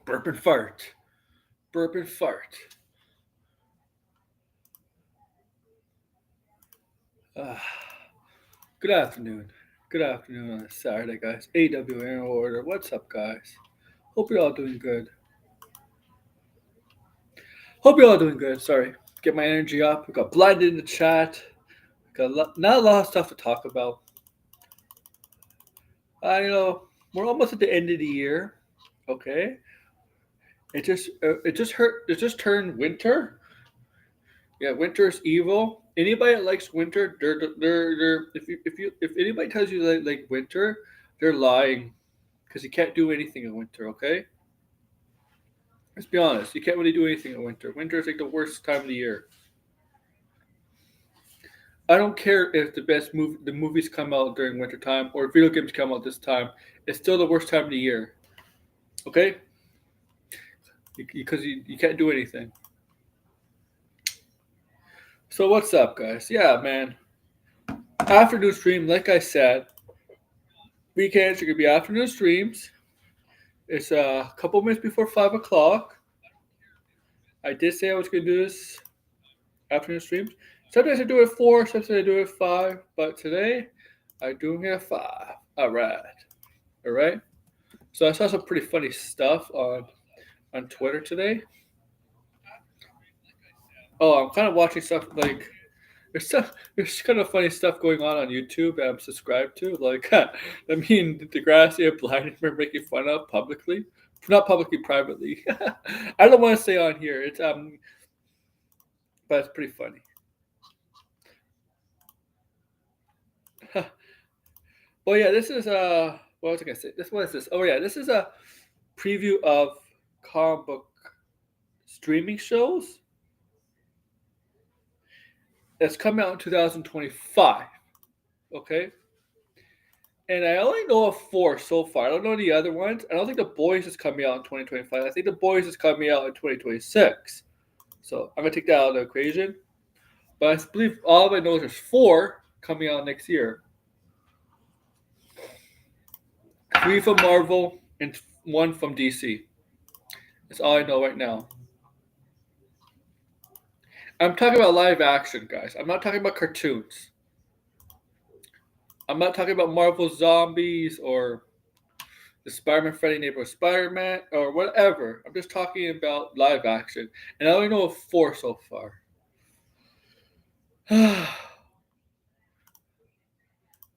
Burp and fart. Burp and fart. Ah, good afternoon. Good afternoon on a Saturday, guys. AWN order. What's up, guys? Hope you're all doing good. Hope you're all doing good. Sorry. Get my energy up. We got blinded in the chat. Not a lot of stuff to talk about. We're almost at the end of the year. Okay. It just turned winter. Yeah, winter's evil. Anybody that likes winter, they're if anybody tells you they like winter, they're lying because you can't do anything in winter. Okay, let's be honest. You can't really do anything in winter. Winter is like the worst time of the year. I don't care if the movies come out during winter time or video games come out this time. It's still the worst time of the year. Okay, because you can't do anything. So what's up, guys? Yeah, man. Afternoon stream, like I said, weekends are gonna be afternoon streams. It's a couple minutes before 5 o'clock. I did say I was going to do this afternoon streams. Sometimes I do it at 4, sometimes I do it at 5, but today I'm doing it at 5. All right. All right. So I saw some pretty funny stuff on Twitter today. Oh, I'm kind of watching stuff like there's kind of funny stuff going on YouTube that I'm subscribed to. Like, I mean, Degrassi and Blind are making fun of publicly, not publicly, privately. I don't want to say on here. But it's pretty funny. Well, yeah, this is what was I gonna say? What is this? Oh yeah, this is a preview of comic book streaming shows that's coming out in 2025. Okay, and I only know of 4 so far. I don't know the other ones. I don't think The Boys is coming out in 2025. I think The Boys is coming out in 2026. So I'm gonna take that out of the equation. But I believe all of I know is there's 4 coming out next year. 3 from Marvel and 1 from DC. That's all I know right now. I'm talking about live action, guys. I'm not talking about cartoons. I'm not talking about Marvel Zombies or the Spider-Man Friendly Neighborhood Spider-Man or whatever. I'm just talking about live action. And I only know of 4 so far.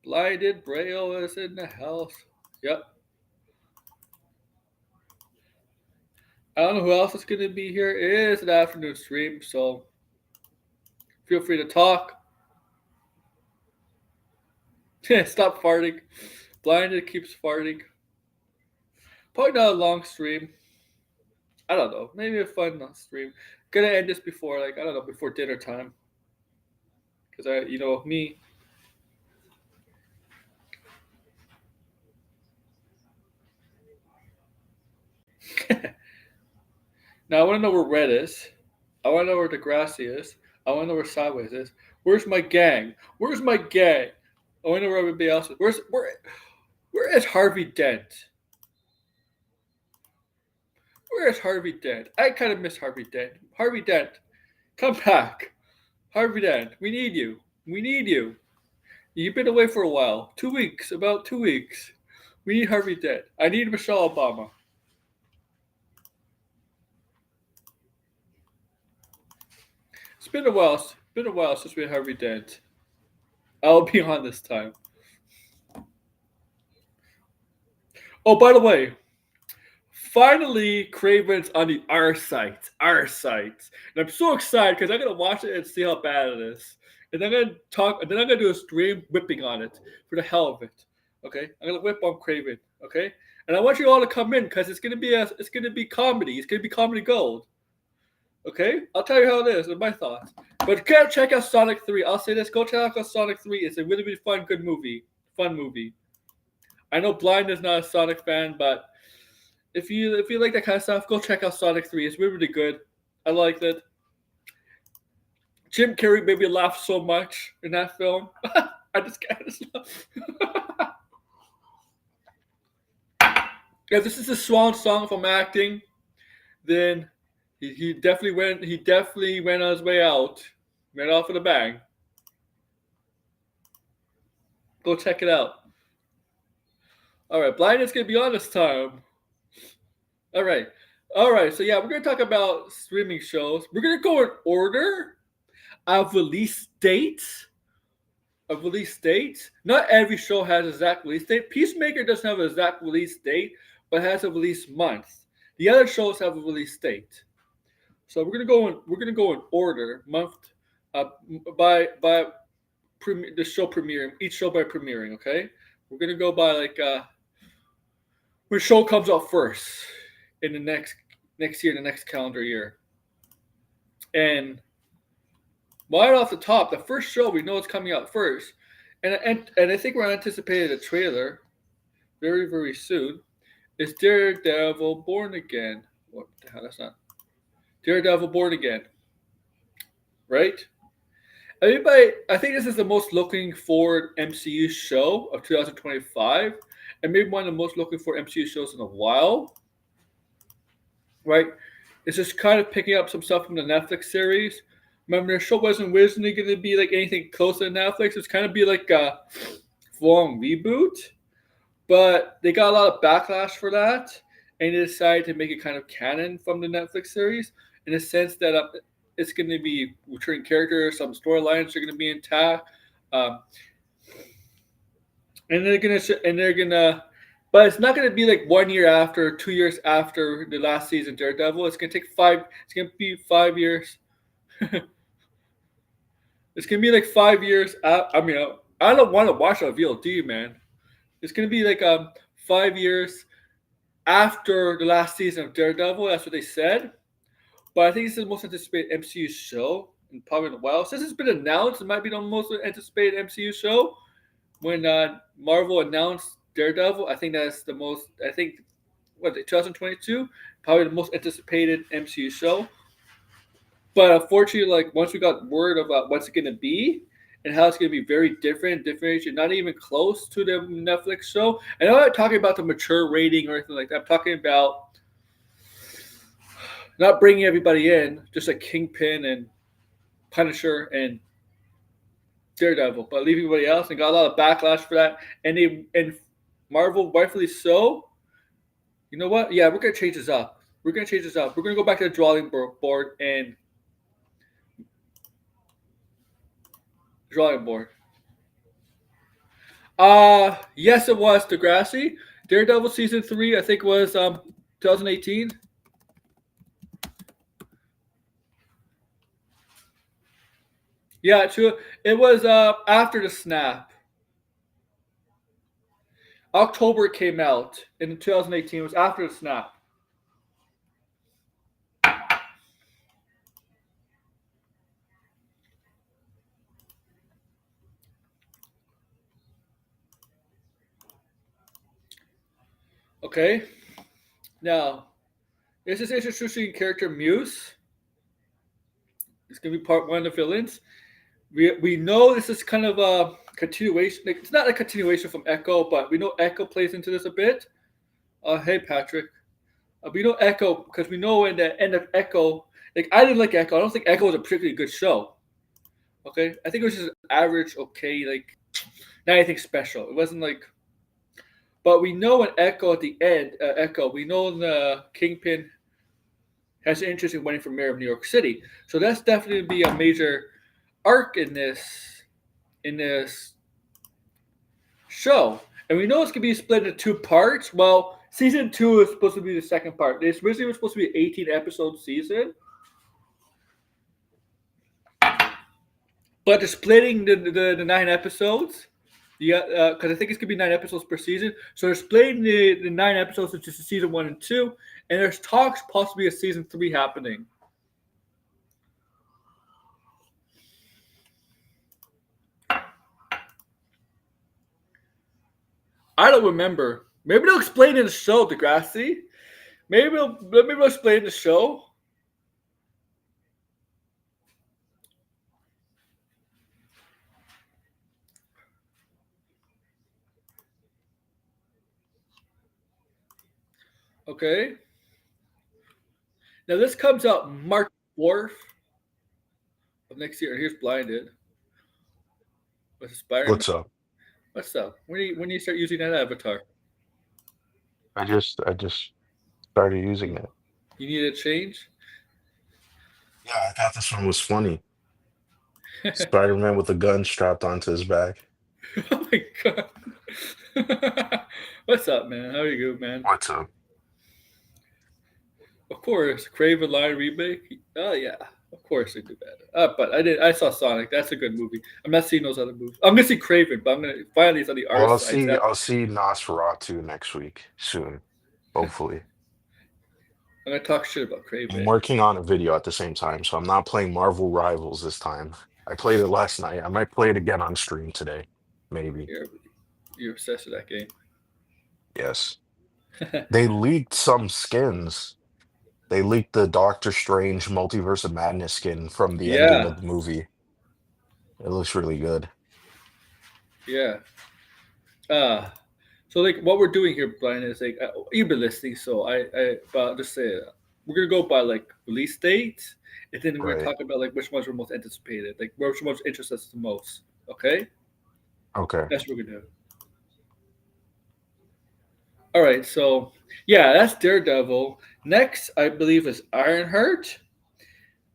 Blinded Braille is in the house. Yep. I don't know who else is going to be here. It is an afternoon stream, so feel free to talk. Stop farting. Blinded keeps farting. Probably not a long stream. I don't know. Maybe a fun stream. Gonna end this before, like, I don't know, before dinner time. Because me. Now I want to know where Red is. I want to know where Degrassi is. I want to know where Sideways is. Where's my gang? Where's my gang? I want to know where everybody else is. Where is Harvey Dent? Where is Harvey Dent? I kind of miss Harvey Dent. Harvey Dent, come back. Harvey Dent, we need you. We need you. You've been away for a while. 2 weeks, about 2 weeks. We need Harvey Dent. I need Michelle Obama. It's been a while. It's been a while since we had Harvey Dent. I'll be on this time. Oh, by the way, finally, Craven's on the R site. R site. And I'm so excited because I'm gonna watch it and see how bad it is. And then I'm gonna talk. And then I'm gonna do a stream whipping on it for the hell of it. Okay, I'm gonna whip on Craven. Okay, and I want you all to come in because it's gonna be comedy. It's gonna be comedy gold. Okay, I'll tell you how it is and my thoughts. But go check out Sonic 3. I'll say this: go check out Sonic 3. It's a really, really fun, good movie. Fun movie. I know Blind is not a Sonic fan, but if you like that kind of stuff, go check out Sonic 3. It's really, really good. I liked it. Jim Carrey made me laugh so much in that film. I just can't. If this is a swan song from acting, then he definitely went on his way out. Went off with a bang. Go check it out. Alright, Blind is gonna be on this time. Alright. Alright, so yeah, we're gonna talk about streaming shows. We're gonna go in order of release dates. Not every show has an exact release date. Peacemaker doesn't have an exact release date, but has a release month. The other shows have a release date. So we're gonna go in order, month by the show premiering, each show by premiering. Okay, we're gonna go by like when show comes out first in the next year, the next calendar year, and right off the top, the first show we know it's coming out first, and I think we're anticipating a trailer very, very soon. Is Daredevil Born Again? What the hell? That's not Daredevil Born Again, right? Everybody, I think this is the most looking forward MCU show of 2025, and maybe one of the most looking for MCU shows in a while, right? It's just kind of picking up some stuff from the Netflix series. Remember, their show wasn't originally going to be like anything close to Netflix. It's kind of be like a full-on reboot, but they got a lot of backlash for that, and they decided to make it kind of canon from the Netflix series in the sense that it's going to be returning characters, some storylines are going to be intact, and they're gonna, but it's not going to be like 1 year after, 2 years after the last season Daredevil. It's going to take five. It's going to be 5 years. It's gonna be like 5 years. I mean, I don't want to watch on VLD, man. It's gonna be like 5 years after the last season of Daredevil. That's what they said. But I think this is the most anticipated MCU show in probably in a while. Since it's been announced, it might be the most anticipated MCU show. When Marvel announced Daredevil, I think that's the most. I think 2022, probably the most anticipated MCU show. But unfortunately, like once we got word about what's it going to be and how it's going to be very differentiated, not even close to the Netflix show. And I'm not talking about the mature rating or anything like that. I'm talking about not bringing everybody in, just like Kingpin and Punisher and Daredevil, but leaving everybody else, and got a lot of backlash for that. And Marvel, rightfully so. You know what? Yeah, we're gonna change this up. We're gonna go back to the drawing board and. Drawing board. Yes, it was Degrassi. Daredevil season 3, I think was 2018. Yeah, true. It was after the snap. October came out in 2018. It was after the snap. Okay. Now, this is introducing character Muse. It's gonna be part one of the villains. We know this is kind of a continuation. Like, it's not a continuation from Echo, but we know Echo plays into this a bit. Hey Patrick. We know Echo because we know in the end of Echo. Like, I didn't like Echo. I don't think Echo was a particularly good show. Okay, I think it was just average. Okay, like not anything special. It wasn't like. But we know in Echo at the end, Echo. We know the Kingpin has an interest in running for mayor of New York City. So that's definitely be a major arc in this show. And we know it's gonna be split into two parts. Well, Season 2 is supposed to be the second part. This originally was supposed to be an 18 episode season, but they're splitting the 9 episodes. Yeah, because I think it's gonna be 9 episodes per season. So they're splitting the 9 episodes into season 1 and 2, and there's talks possibly a season 3 happening. I don't remember. Maybe they'll explain in the show, Degrassi. Maybe they'll explain in the show. Okay. Now this comes out March 4th of next year. Here's Blinded with Spider Man. What's up? What's up? When do you start using that avatar? I just started using You, it. you need a change? Yeah, I thought this one was funny. Spider-Man with a gun strapped onto his back. Oh my god. What's up, man? How are you good, man? What's up? Of course, Craven Line remake. Oh yeah, of course they do that. But I saw Sonic. That's a good movie. I'm not seeing those other movies. I'm gonna see Craven, but I'm gonna finally it's on the Well, R side. So I'll see Nosferatu next week soon, hopefully. I'm gonna talk shit about I'm Craven. working on a video at the same time, so I'm not playing Marvel Rivals this time. I played it last night. I might play it again on stream today, maybe. You're you're obsessed with that game. Yes. They leaked some skins. They leaked the Doctor Strange Multiverse of Madness skin from the ending Yeah, of the movie. It looks really good. yeah. Uh so like what we're doing here, Brian, is like you've been listening, so but I'll just say we're gonna go by like release dates, and then we're gonna Right. talk about like which ones were most anticipated, like which ones interest us the most. Okay, Okay. that's what we're gonna do. All right, so yeah, that's Daredevil. Next, I believe is Ironheart.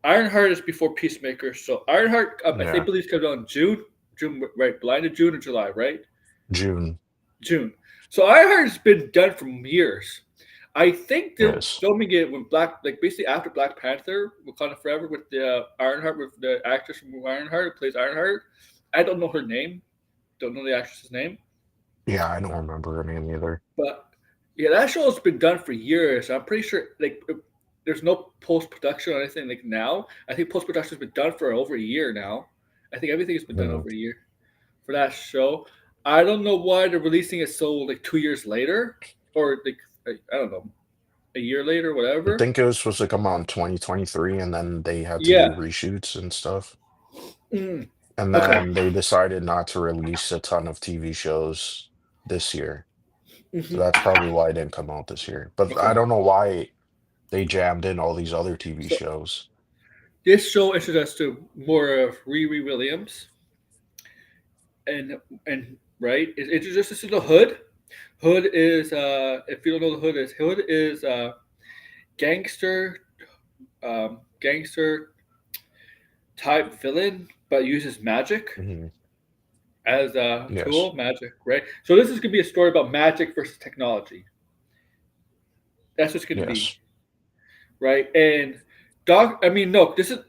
Ironheart is before Peacemaker, so Ironheart I think Yeah. believes comes out in June. June, right? Blinded June or July, right? June. June. So Ironheart has been done for years. I think they're Yes. filming it when like basically after Black Panther, Wakanda Forever, with the Ironheart, with the actress from Ironheart who plays Ironheart. I don't know her name. Don't know the actress's name, Yeah, I don't remember her name either. but yeah, that show has been done for years. I'm pretty sure like there's no post production or anything like now. I think post production has been done for over a year now. I think everything has been done Mhm. over a year for that show. I don't know why they're releasing it so like 2 years later, or like I don't know, a year later, I whatever. think it was supposed to come out in 2023, and then they had to do Yeah. reshoots and stuff. Mm. And Okay. then they decided not to release a ton of TV shows this year. So Hmm. that's probably why it didn't come out this year. But I Okay. don't know why they jammed in all these other TV So shows. this show introduced us to more of Riri Williams, and and right, it introduced us to the Hood. Hood is if you don't know the Hood is gangster gangster type villain, but uses magic Hmm. as a Yes. tool, magic, right? So this is gonna be a story about magic versus technology. That's what's gonna be, Yes. right? And I mean, look, this is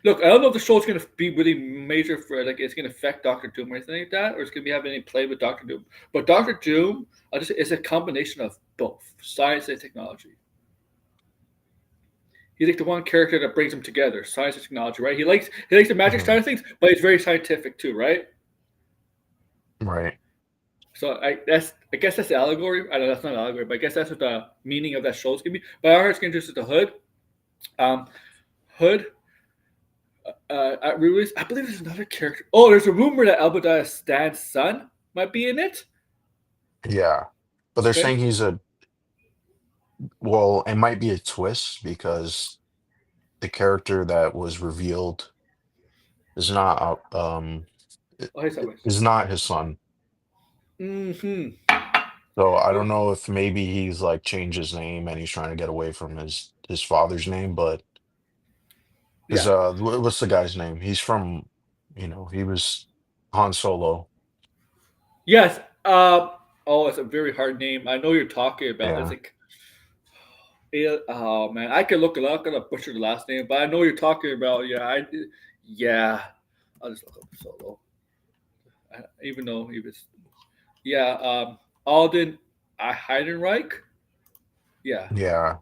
look. I don't know if the show's gonna be really major for like it's gonna affect Doctor Doom or anything like that, or it's gonna be having any play with Doctor Doom. But Doctor Doom, I just it's a combination of both science and technology. He's like the one character that brings them together, science and technology, right? He likes the magic Hmm. side of things, but he's very scientific too, right? Right. So I guess that's the allegory. I know that's not an allegory, but I guess that's what the meaning of that show is gonna be. But I heard it's gonna introduce the Hood. Um, Hood. I believe there's another character. Oh, there's a rumor that Albadiah Stan's son might be in it. Yeah. But they're Okay. saying well, it might be a twist because the character that was revealed is not i- Oh, he's always. is not his son. Mm-hmm. So I Oh, don't know if maybe he's like changed his name and he's trying to get away from his father's name, but because yeah. what's the guy's name? He's from, he was Han Solo. Yes. Oh, it's a very hard name. I know you're talking about. It's Yeah, like, oh man, I could look it up. I'm gonna butcher the last name, but I know you're talking about. Yeah. I'll just look up solo. Even though he was, yeah, Alden Heidenreich. Yeah, yeah,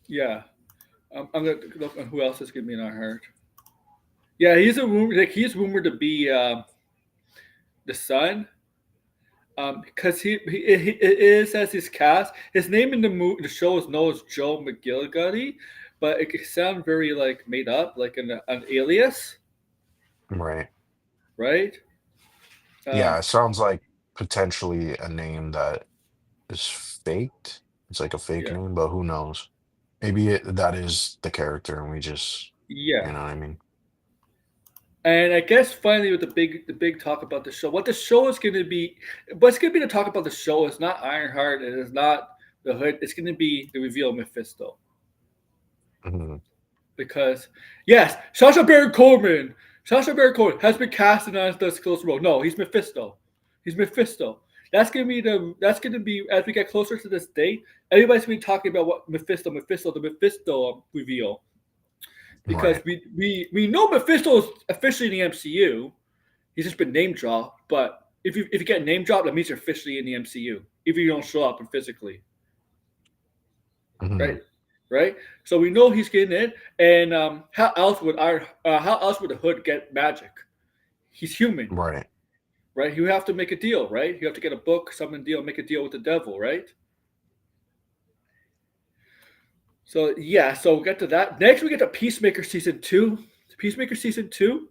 yeah. I'm gonna look on who else is gonna be in our heart. Yeah, he's rumored to be the son. Because it is as his cast. His name in the show is known as Joe McGillicuddy, but it can sound very like made up, like an alias, right. right? Yeah, Um, it sounds like potentially a name that is faked. It's like a fake yeah, name, but who knows? Maybe that is the character, and we just, you yeah. know what I mean? And I guess finally with the big talk about the show, what the show is going to be, what's going to be the talk about the show is not Ironheart, it is not the Hood. It's going to be the reveal of Mephisto. Mhm. Because yes, Sacha Baron Cohen has been cast in on the close role. No, he's Mephisto. He's Mephisto. That's gonna be as we get closer to this date. Everybody's gonna be talking about what the Mephisto reveal because Right. we know Mephisto is officially in the MCU. He's just been name dropped, but if you get name dropped, that means you're officially in the MCU. If you don't show up and physically, Mhm. right? Right. So we know he's getting in, and how else would the Hood get magic? He's human, Right. right? You have to make a deal, right? You have to get a book, summon deal, make a deal with the devil, right? So yeah, so we'll get to that. Next, we get to Peacemaker season two. Peacemaker season two.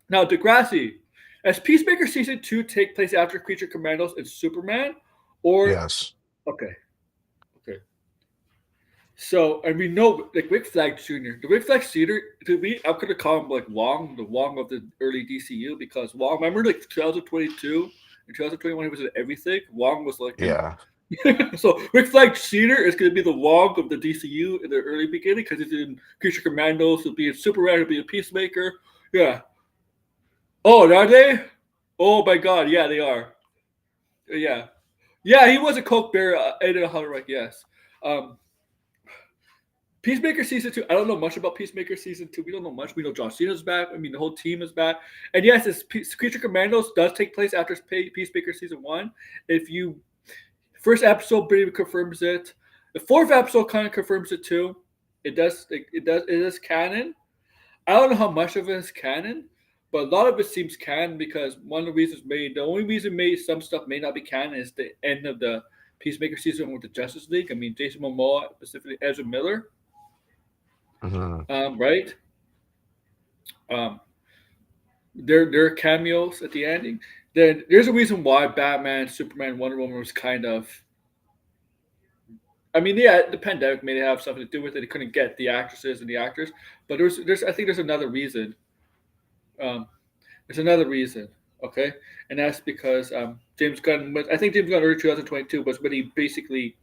Now, Degrassi, as Peacemaker season two take place after Creature Commandos and Superman, or Yes. okay, okay. So, and we know like Rick Flag Jr. The Rick Flag Senior, to me, I'm gonna call him like Wong, the Wong of the early DCU, because Wong. Remember, like 2022 and 2021, he was in everything. Wong was like in. Yeah. So Rick Flag Senior is gonna be the Wong of the DCU in the early beginning because he's in Creature Commandos. He'll be in Superman. He'll be a Peacemaker. Yeah. Oh, are they? Oh my God! Yeah, they are. Yeah. Yeah, he was a Coke Bear in a Hunter, like yes. Um, Peacemaker season two. I don't know much about Peacemaker season two. We don't know much. We know John Cena's back. I mean, the whole team is back. And yes, Creature Commandos does take place after Peacemaker season one. If you first episode pretty confirms it. The fourth episode kind of confirms it too. It is canon. I don't know how much of it is canon, but a lot of it seems canon because one of the reasons the only reason made some stuff may not be canon is the end of the Peacemaker season with the Justice League. I mean, Jason Momoa, specifically Ezra Miller, Mhm. right? Um, their cameos at the ending. Then there's a reason why Batman, Superman, Wonder Woman was kind of. I mean, yeah, the pandemic may have something to do with it. They couldn't get the actresses and the actors, but there's I think there's another reason. Um, there's another reason, okay, and that's because James Gunn. I think James Gunn early 2022 was when he basically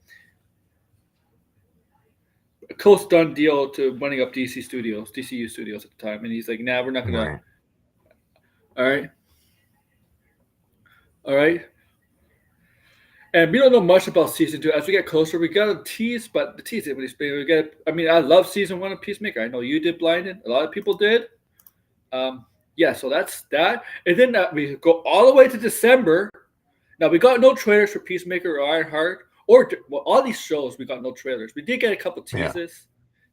a close done deal to running up DCU Studios at the time, and he's like, "Nah, we're not gonna." Right. All right, all right. And we don't know much about season two. As we get closer, we got a tease, but the tease isn't really we get. I mean, I love season one of Peacemaker. I know you did, Blinded. A lot of people did. Um, yeah, so that's that. And then we go all the way to December. Now we got no trailers for Peacemaker or Ironheart or well, all these shows. We got no trailers. We did get a couple Yeah.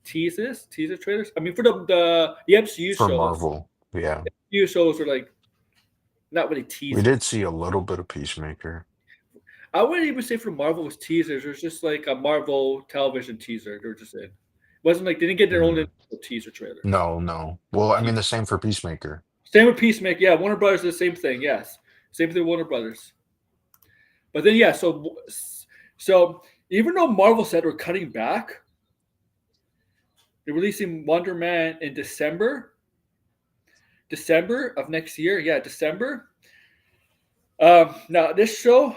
teaser trailers. I mean, for the MCU For shows, Marvel. Yeah. MCU shows were like not really We teasers. did see a little bit of Peacemaker. I wouldn't even say for Marvel was teasers. It was just like a Marvel television teaser. They were just in. It wasn't like they didn't get their own Mhm. individual teaser trailer. No, no. Well, I mean, Teaser. the same for Peacemaker. Same with Peacemaker. Yeah, Warner Brothers did the same thing. Yes, same thing with Warner Brothers. But then yeah, so even though Marvel said we're cutting back, they're releasing Wonderman in December of next year. Yeah, December. Now this show,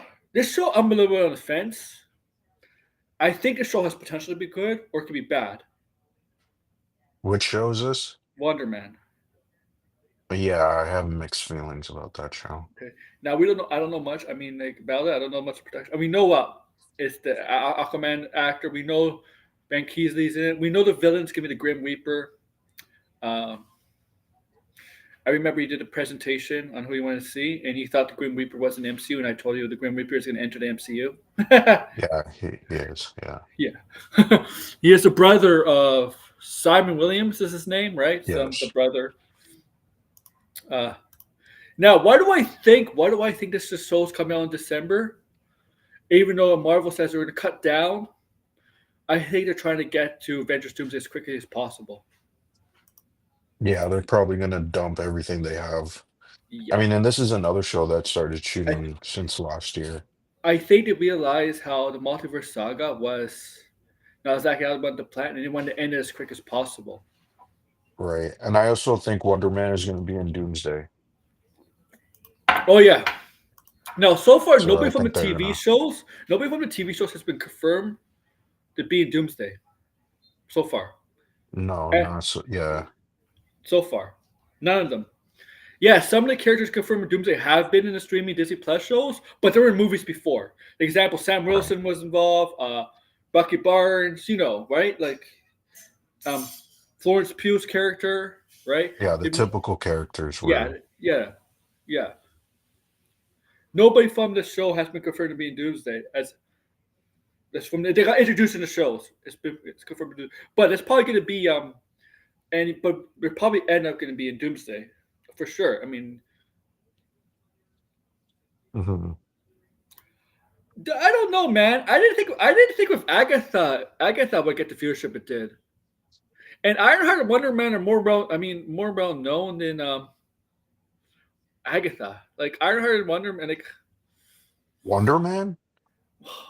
I'm a little bit on the fence. I think the show has potential to be good or it could be bad. Which shows us? Wonderman. Yeah, I have mixed feelings about that show. Okay. Now we don't know. I don't know much. I mean, like about it, I don't know much production. I mean, know what? It's the Aquaman actor. We know Ben Kingsley's in it. We know the villain's gonna be the Grim Reaper. Um, I remember he did a presentation on who he wanted to see, and he thought the Grim Reaper was an MCU, and I told you the Grim Reaper is going to enter the MCU. Yeah, he is. Yeah. Yeah, he is the brother of Simon Williams. Is his name right? The Yes. brother. Uh, Now, why do I think? Why do I think this show's coming out in December? Even though Marvel says they're going to cut down, I think they're trying to get to Avengers Doomsday as quickly as possible. Yeah, they're probably gonna dump everything they have. I Yeah, mean, and this is another show that started I, shooting since last year, I think they realized how the multiverse saga was not exactly how they wanted to plan, and they wanted to end it as quick as possible. right? And I also think Wonder Man is gonna be in Doomsday. Oh yeah. Now, so far, So I think they're gonna nobody from the TV shows has been confirmed to be in Doomsday. So far, no, Eh, no, so yeah, so far, none of them. Yeah, some of the characters confirmed in Doomsday have been in the streaming Disney Plus shows, but they were in movies before. Example: Sam right. Wilson was involved. Bucky Barnes, right? Like um, Florence Pugh's character, right? Yeah, the They- typical characters yeah, were yeah, yeah. Nobody from the show has been confirmed to be in Doomsday. As that's from they got introduced in the shows. It's confirmed, but it's probably going to be but they're probably end up going to be in Doomsday for sure. I mean, Mhm. I don't know, man. I didn't think with Agatha would get the viewership it did. And Ironheart and Wonderman are more well known than Agatha. Like Ironheart and Wonderman, like Wonder Man?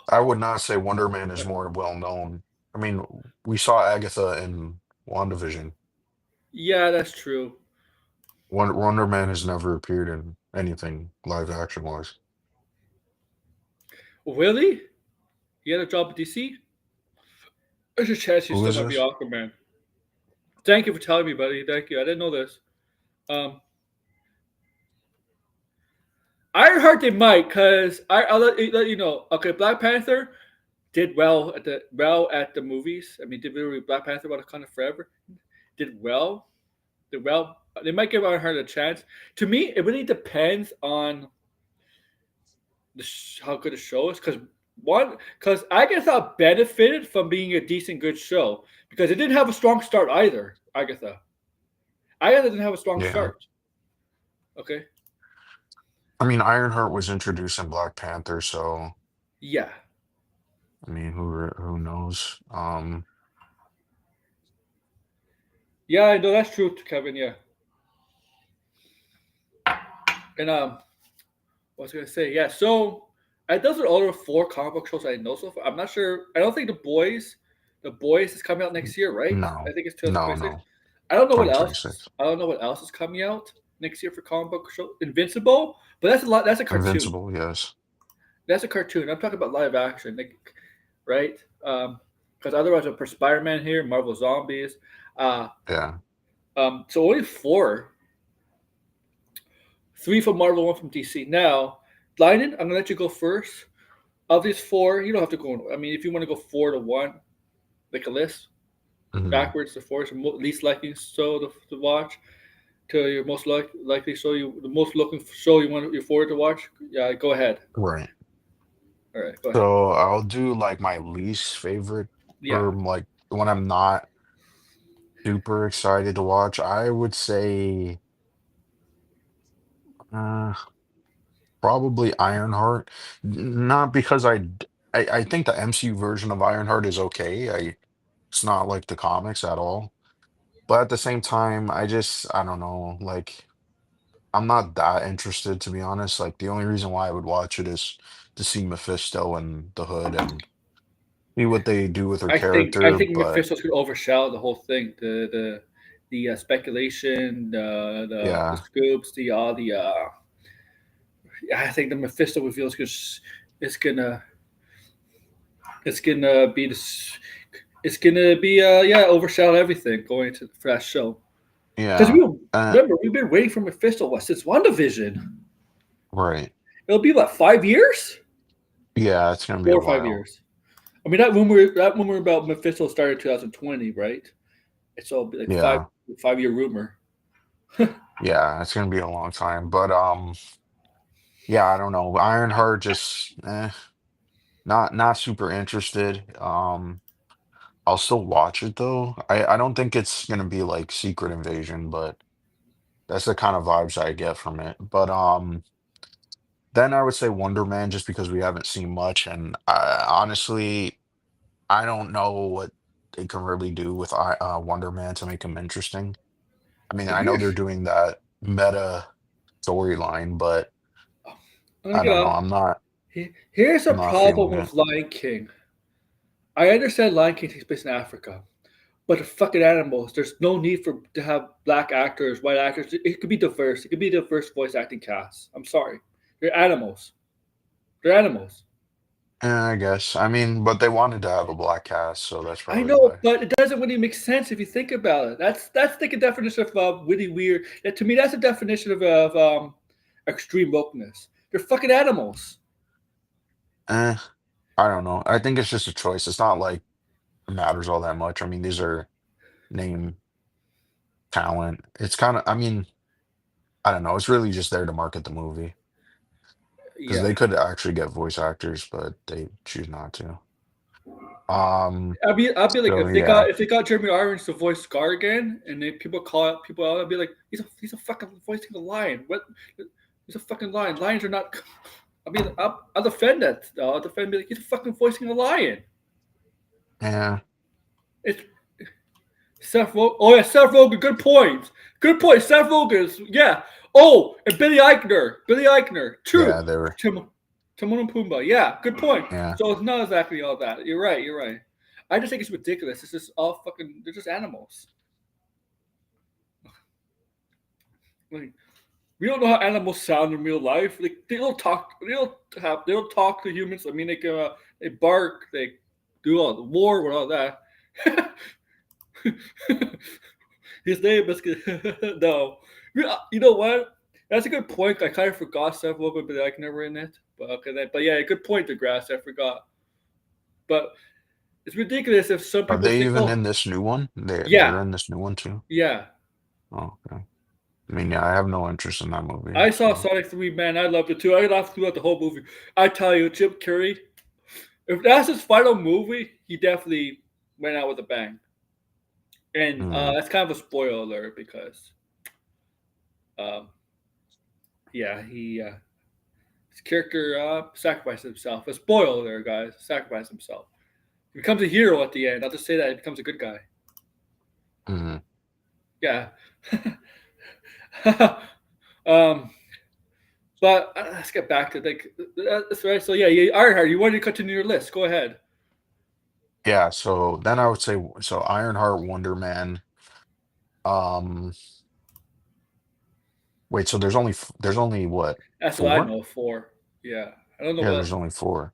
I would not say Wonder Man is more well known. I mean, we saw Agatha in WandaVision. yeah, that's true. Wonder Man has never appeared in anything live action wise. Really? You had a job at DC? There's a chance you Who still is might be this? Aquaman. Thank you for telling me, buddy. Thank you. I didn't know this. Um, Ironheart they might, cause I'll let you know. Okay, Black Panther did well at the movies. I mean, did really Black Panther Wakanda Forever did well. Did well. They might give Ironheart a chance. To me, it really depends on how good the show is. Because Agatha benefited from being a decent, good show because it didn't have a strong start either. Agatha didn't have a strong Yeah. start. Okay. I mean, Ironheart was introduced in Black Panther, so Yeah. I mean, who knows? Yeah, I know that's true, Kevin. Yeah. And what was I gonna say? Yeah. So those are all the four comic book shows I know so far. I'm not sure. I don't think the boys is coming out next year, right? I No, think it's no, 2026. no. I don't know what else. 2026. I don't know what else is coming out next year for comic book show. Invincible, but that's a lot. That's a cartoon. Invincible, yes. That's a cartoon. I'm talking about live action, like, right? Because otherwise, I put Spider-Man here, Marvel Zombies. Uh, Yeah. so only four. Three from Marvel, one from DC. Now, Lyndon, I'm gonna let you go first. Of these four, you don't have to go. I mean, if you want to go 4 to 1, like a list Mhm. backwards, the four is least likely show to watch to your most likely show the most looking show you forward to watch. Yeah, go ahead. Right. All right, go ahead. So I'll do like my least favorite, Yeah, or like when I'm not super excited to watch. I would say uh, probably Ironheart. Not because I think the MCU version of Ironheart is okay. It's not like the comics at all. But at the same time, I don't know, like I'm not that interested to be honest. Like the only reason why I would watch it is to see Mephisto and the Hood and see what they do with her I character. think But Mephisto's gonna overshadow the whole thing. The speculation, the yeah, scoops, the all the. I think the Mephisto reveal is gonna it's gonna be this. It's gonna be yeah overshadow everything going to for that show. Because Yeah. we Uh, remember we've been waiting for Mephisto since WandaVision. right. It'll be what 5 years, Yeah, it's gonna be a 4 or 5 years. while. I mean that rumor about Mephisto started in 2020, right? It's all be like Yeah. 5 year rumor. Yeah, it's gonna be a long time. But yeah, I don't know. Ironheart just not super interested. I'll still watch it though. I don't think it's gonna be like Secret Invasion, but that's the kind of vibes I get from it. But then I would say Wonder Man just because we haven't seen much, and honestly, I don't know what they can really do with Wonder Man to make him interesting. I mean, But I know here's they're doing that meta storyline, but I'm gonna I get don't know. off. Here's a I'm not problem feeling it. with Lion King. I understand Lion King takes place in Africa, but the fucking animals. There's no need for to have black actors, white actors. It could be diverse. It could be diverse voice acting cast. I'm sorry, they're animals. They're animals. I guess. I mean, but they wanted to have a black cast, so that's I probably know, why. but it doesn't really make sense if you think about it. That's the definition of witty weird. That, to me, that's a definition of extreme wokeness. They're fucking animals. Eh, I don't know. I think it's just a choice. It's not like it matters all that much. I mean, these are name talent. It's kind of, I mean, I don't know. It's really just there to market the movie because Yeah, they could actually get voice actors, but they choose not to. Um, I'd be like so yeah, if they got Jeremy Irons to voice Scar again, and they people call out people out, I'd be like, he's a fucking voicing a lion. What? He's a fucking lion. Lions are not. I mean, I'll defend that. I'll defend. Be like, he's a fucking voicing a lion. yeah, It's Seth Rogen. Oh yeah, Seth Rogen. Good point. Good point. Seth Rogen is yeah. Oh, and Billy Eichner. Billy Eichner. True. yeah, they were, Tim, Timon and Pumbaa. Yeah, good point. yeah, So it's not exactly all that. You're right. You're right. I just think it's ridiculous. It's just all fucking. They're just animals. Like, we don't know how animals sound in real life. Like they don't talk. They don't talk to humans. I mean, they bark. They do all the war with all that. His name is no. You know what? That's a good point. I kind of forgot Seth Rogen, but I can never in it. But okay, but yeah, good point, DeGrasse. I forgot. But it's ridiculous if some are people they think, even oh, in this new one? They're yeah, in this new one too. yeah. Oh, okay. I mean, yeah, I have no interest in that movie. I saw So, Sonic 3, man. I loved it too. I laughed throughout the whole movie. I tell you, Jim Carrey, if that's his final movie, he definitely went out with a bang. And mm, that's kind of a spoiler alert because, um, yeah, his character sacrificed himself. A spoiler there, guys. Sacrificed himself. He becomes a hero at the end. I'll just say that he becomes a good guy. mm. Yeah. um, but let's get back to like that's right. So yeah, Ironheart. You wanted to continue your list. Go ahead. Yeah, so then I would say so Ironheart, Wonder Man. Um, wait, so there's only what, That's what I four? know for. Yeah, I don't know Yeah, what else. there's only four.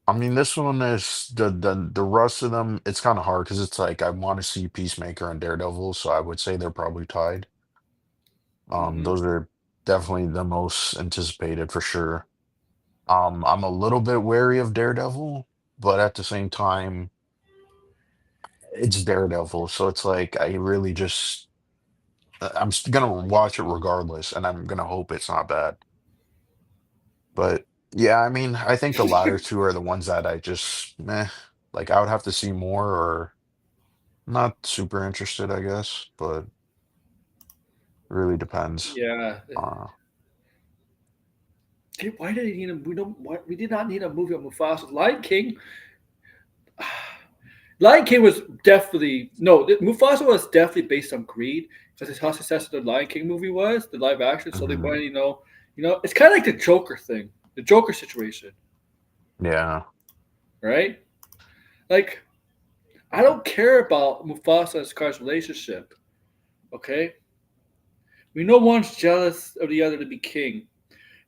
I mean, this one is the rest of them. It's kind of hard because it's like I want to see Peacemaker and Daredevil, so I would say they're probably tied. Hmm. Those are definitely the most anticipated for sure. I'm a little bit wary of Daredevil, but at the same time, it's Daredevil, so it's like I really just gonna watch it regardless, and I'm gonna hope it's not bad. But yeah, I mean, I think the latter two are the ones that I just meh, like I would have to see more or not super interested, I guess, but really depends. Yeah. Uh, Why did he need a? We don't. Why, we did not need a movie on Mufasa. Lion King. Lion King was definitely no. Mufasa was definitely based on greed because it's how successful the Lion King movie was, the live action. So they mhm, wanted, it's kind of like the Joker thing, the Joker situation, yeah, right? Like I don't care about Mufasa and Scar's relationship. Okay, we know one's jealous of the other to be king.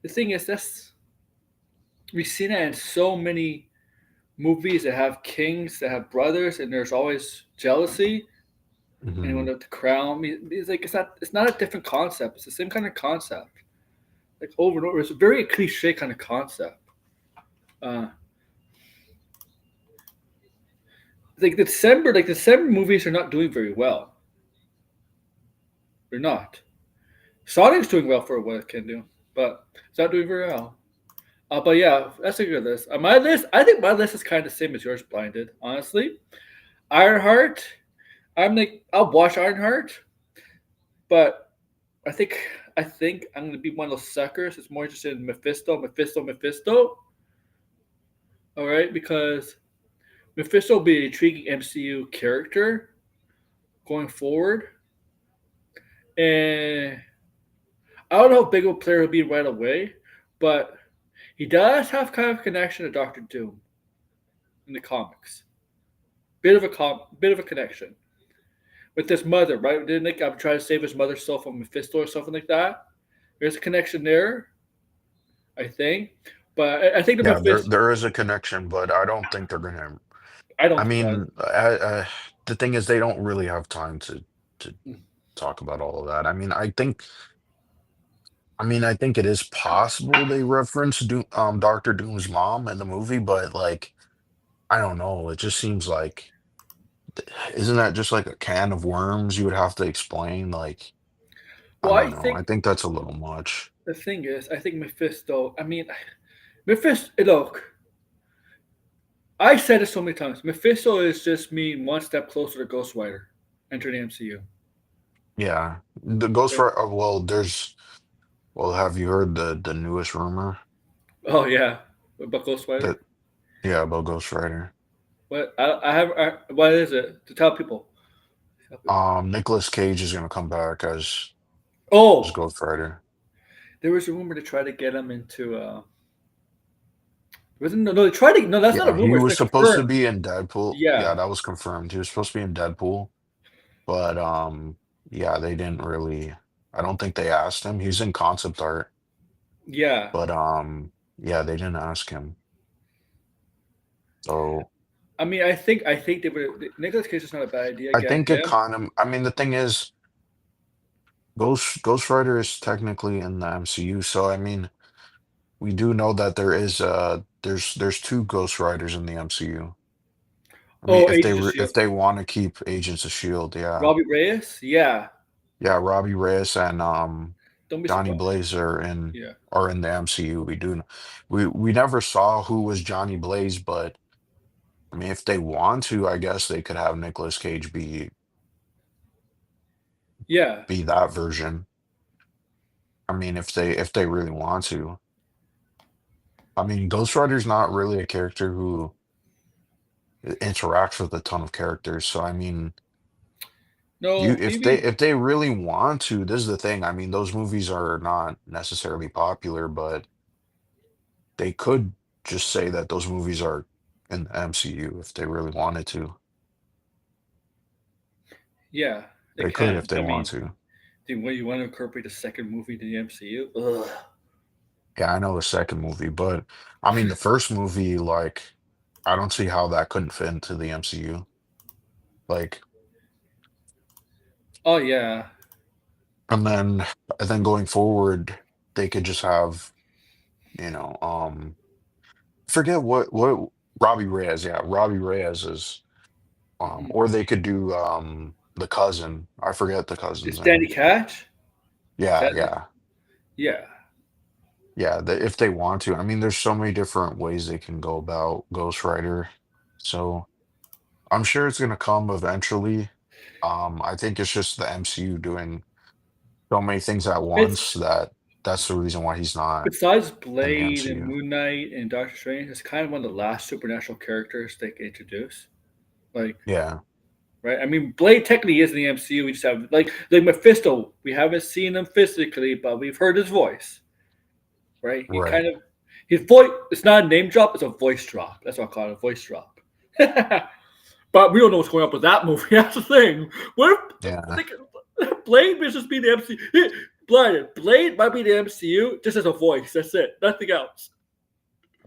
The thing is, that's we've seen that in so many movies that have kings that have brothers, and there's always jealousy. And when Hmm. the crown, he's like, it's not a different concept. It's the same kind of concept, like over and over. It's a very cliche kind of concept. Uh, December movies are not doing very well. They're not. Sonic's doing well for what it can do, but it's not doing very well. But yeah, that's a good list. My list, I think my list is kind of the same as yours, Blinded. Honestly, Ironheart. I'll watch Ironheart, but I think I think I'm gonna be one of those suckers that's more interested in Mephisto. All right, because Mephisto will be an intriguing MCU character going forward, and I don't know how big of a player he'll be right away, but he does have kind of a connection to Doctor Doom in the comics. Bit of a connection with his mother, right? Didn't Nick I'm trying to save his mother's soul from Mephisto or something like that? There's a connection there, I think. But I think the Yeah, Mephisto. there is a connection, but I don't think they're gonna. I I don't think that. mean, the thing is, they don't really have time to talk about all of that. I think it is possible they reference Doctor Doom's mom in the movie, but like, I don't know. It just seems like, isn't that just like a can of worms you would have to explain? Like, I Well, I don't know. I think think that's a little much. the thing is, I think Mephisto. I mean, Mephisto. Look, I said it so many times. Mephisto is just me one step closer to Ghost Rider entering the MCU. Yeah, the Ghost Rider. Well, have you heard the newest rumor Oh yeah, about Ghost Rider. that yeah about Ghost Rider? What I have? What is it to tell people? Tell people. Nicolas Cage is gonna come back as Oh, Ghost Rider. there was a rumor to try to get him into. Wasn't no? They tried to. No, that's not a Yeah, he rumor. It's was been supposed to confirmed. be in Deadpool. Yeah, Yeah, that was confirmed. He was supposed to be in Deadpool, but yeah, they didn't really. I don't think they asked him. He's in concept art, yeah. but yeah, they didn't ask him. So I mean, I think they would. Nicholas Cage is not a bad idea. I Get think it him. kind of. I mean, the thing is, Ghost Rider is technically in the MCU, so I mean, we do know that there's two Ghost Riders in the MCU. I mean, Oh, Agents of Shield. if they want to keep Agents of Shield, yeah, Robbie Reyes. Yeah. yeah, Robbie Reyes and Don't be Johnny surprised. Blaze Yeah. are in the MCU. We never saw who was Johnny Blaze, but I mean, if they want to, I guess they could have Nicolas Cage Yeah. be that version. I mean, if they really want to. I mean, Ghost Rider's not really a character who interacts with a ton of characters, so I mean, you No, maybe. if they really want to, this is the thing. I mean, those movies are not necessarily popular, but they could just say that those movies are in the MCU if they really wanted to. Yeah, they They could can. if they I want mean, to. dude, when you want to incorporate a second movie to the MCU, ugh. Yeah, I know the second movie, but I mean the first movie, like, I don't see how that couldn't fit into the MCU. Like, Oh yeah. and then going forward, they could just have, you know, forget what Robbie Reyes, yeah, Robbie Reyes is, Mhm. or they could do the cousin. I forget the cousin's Is Danny name. Cash? Is Yeah, that it? yeah. Yeah. Yeah, if they want to. I mean, there's so many different ways they can go about Ghost Rider. So I'm sure it's gonna come eventually. I think it's just the MCU doing so many things at once It's that that's the reason why he's not besides in the Blade and MCU. Moon Knight and Doctor Strange, it's kind of one of the last supernatural characters they can introduce. Like, Yeah, right? I mean, Blade technically is in the MCU. We just have like Mephisto. We haven't seen him physically, but we've heard his voice. Right? He right. kind of his voice. It's not a name drop. It's a voice drop. That's what I call it, a voice drop. But we don't know what's going on with that movie. That's the thing. What if Yeah. like, Blade may just be the MCU? Blade might be the MCU just as a voice. That's it. Nothing else.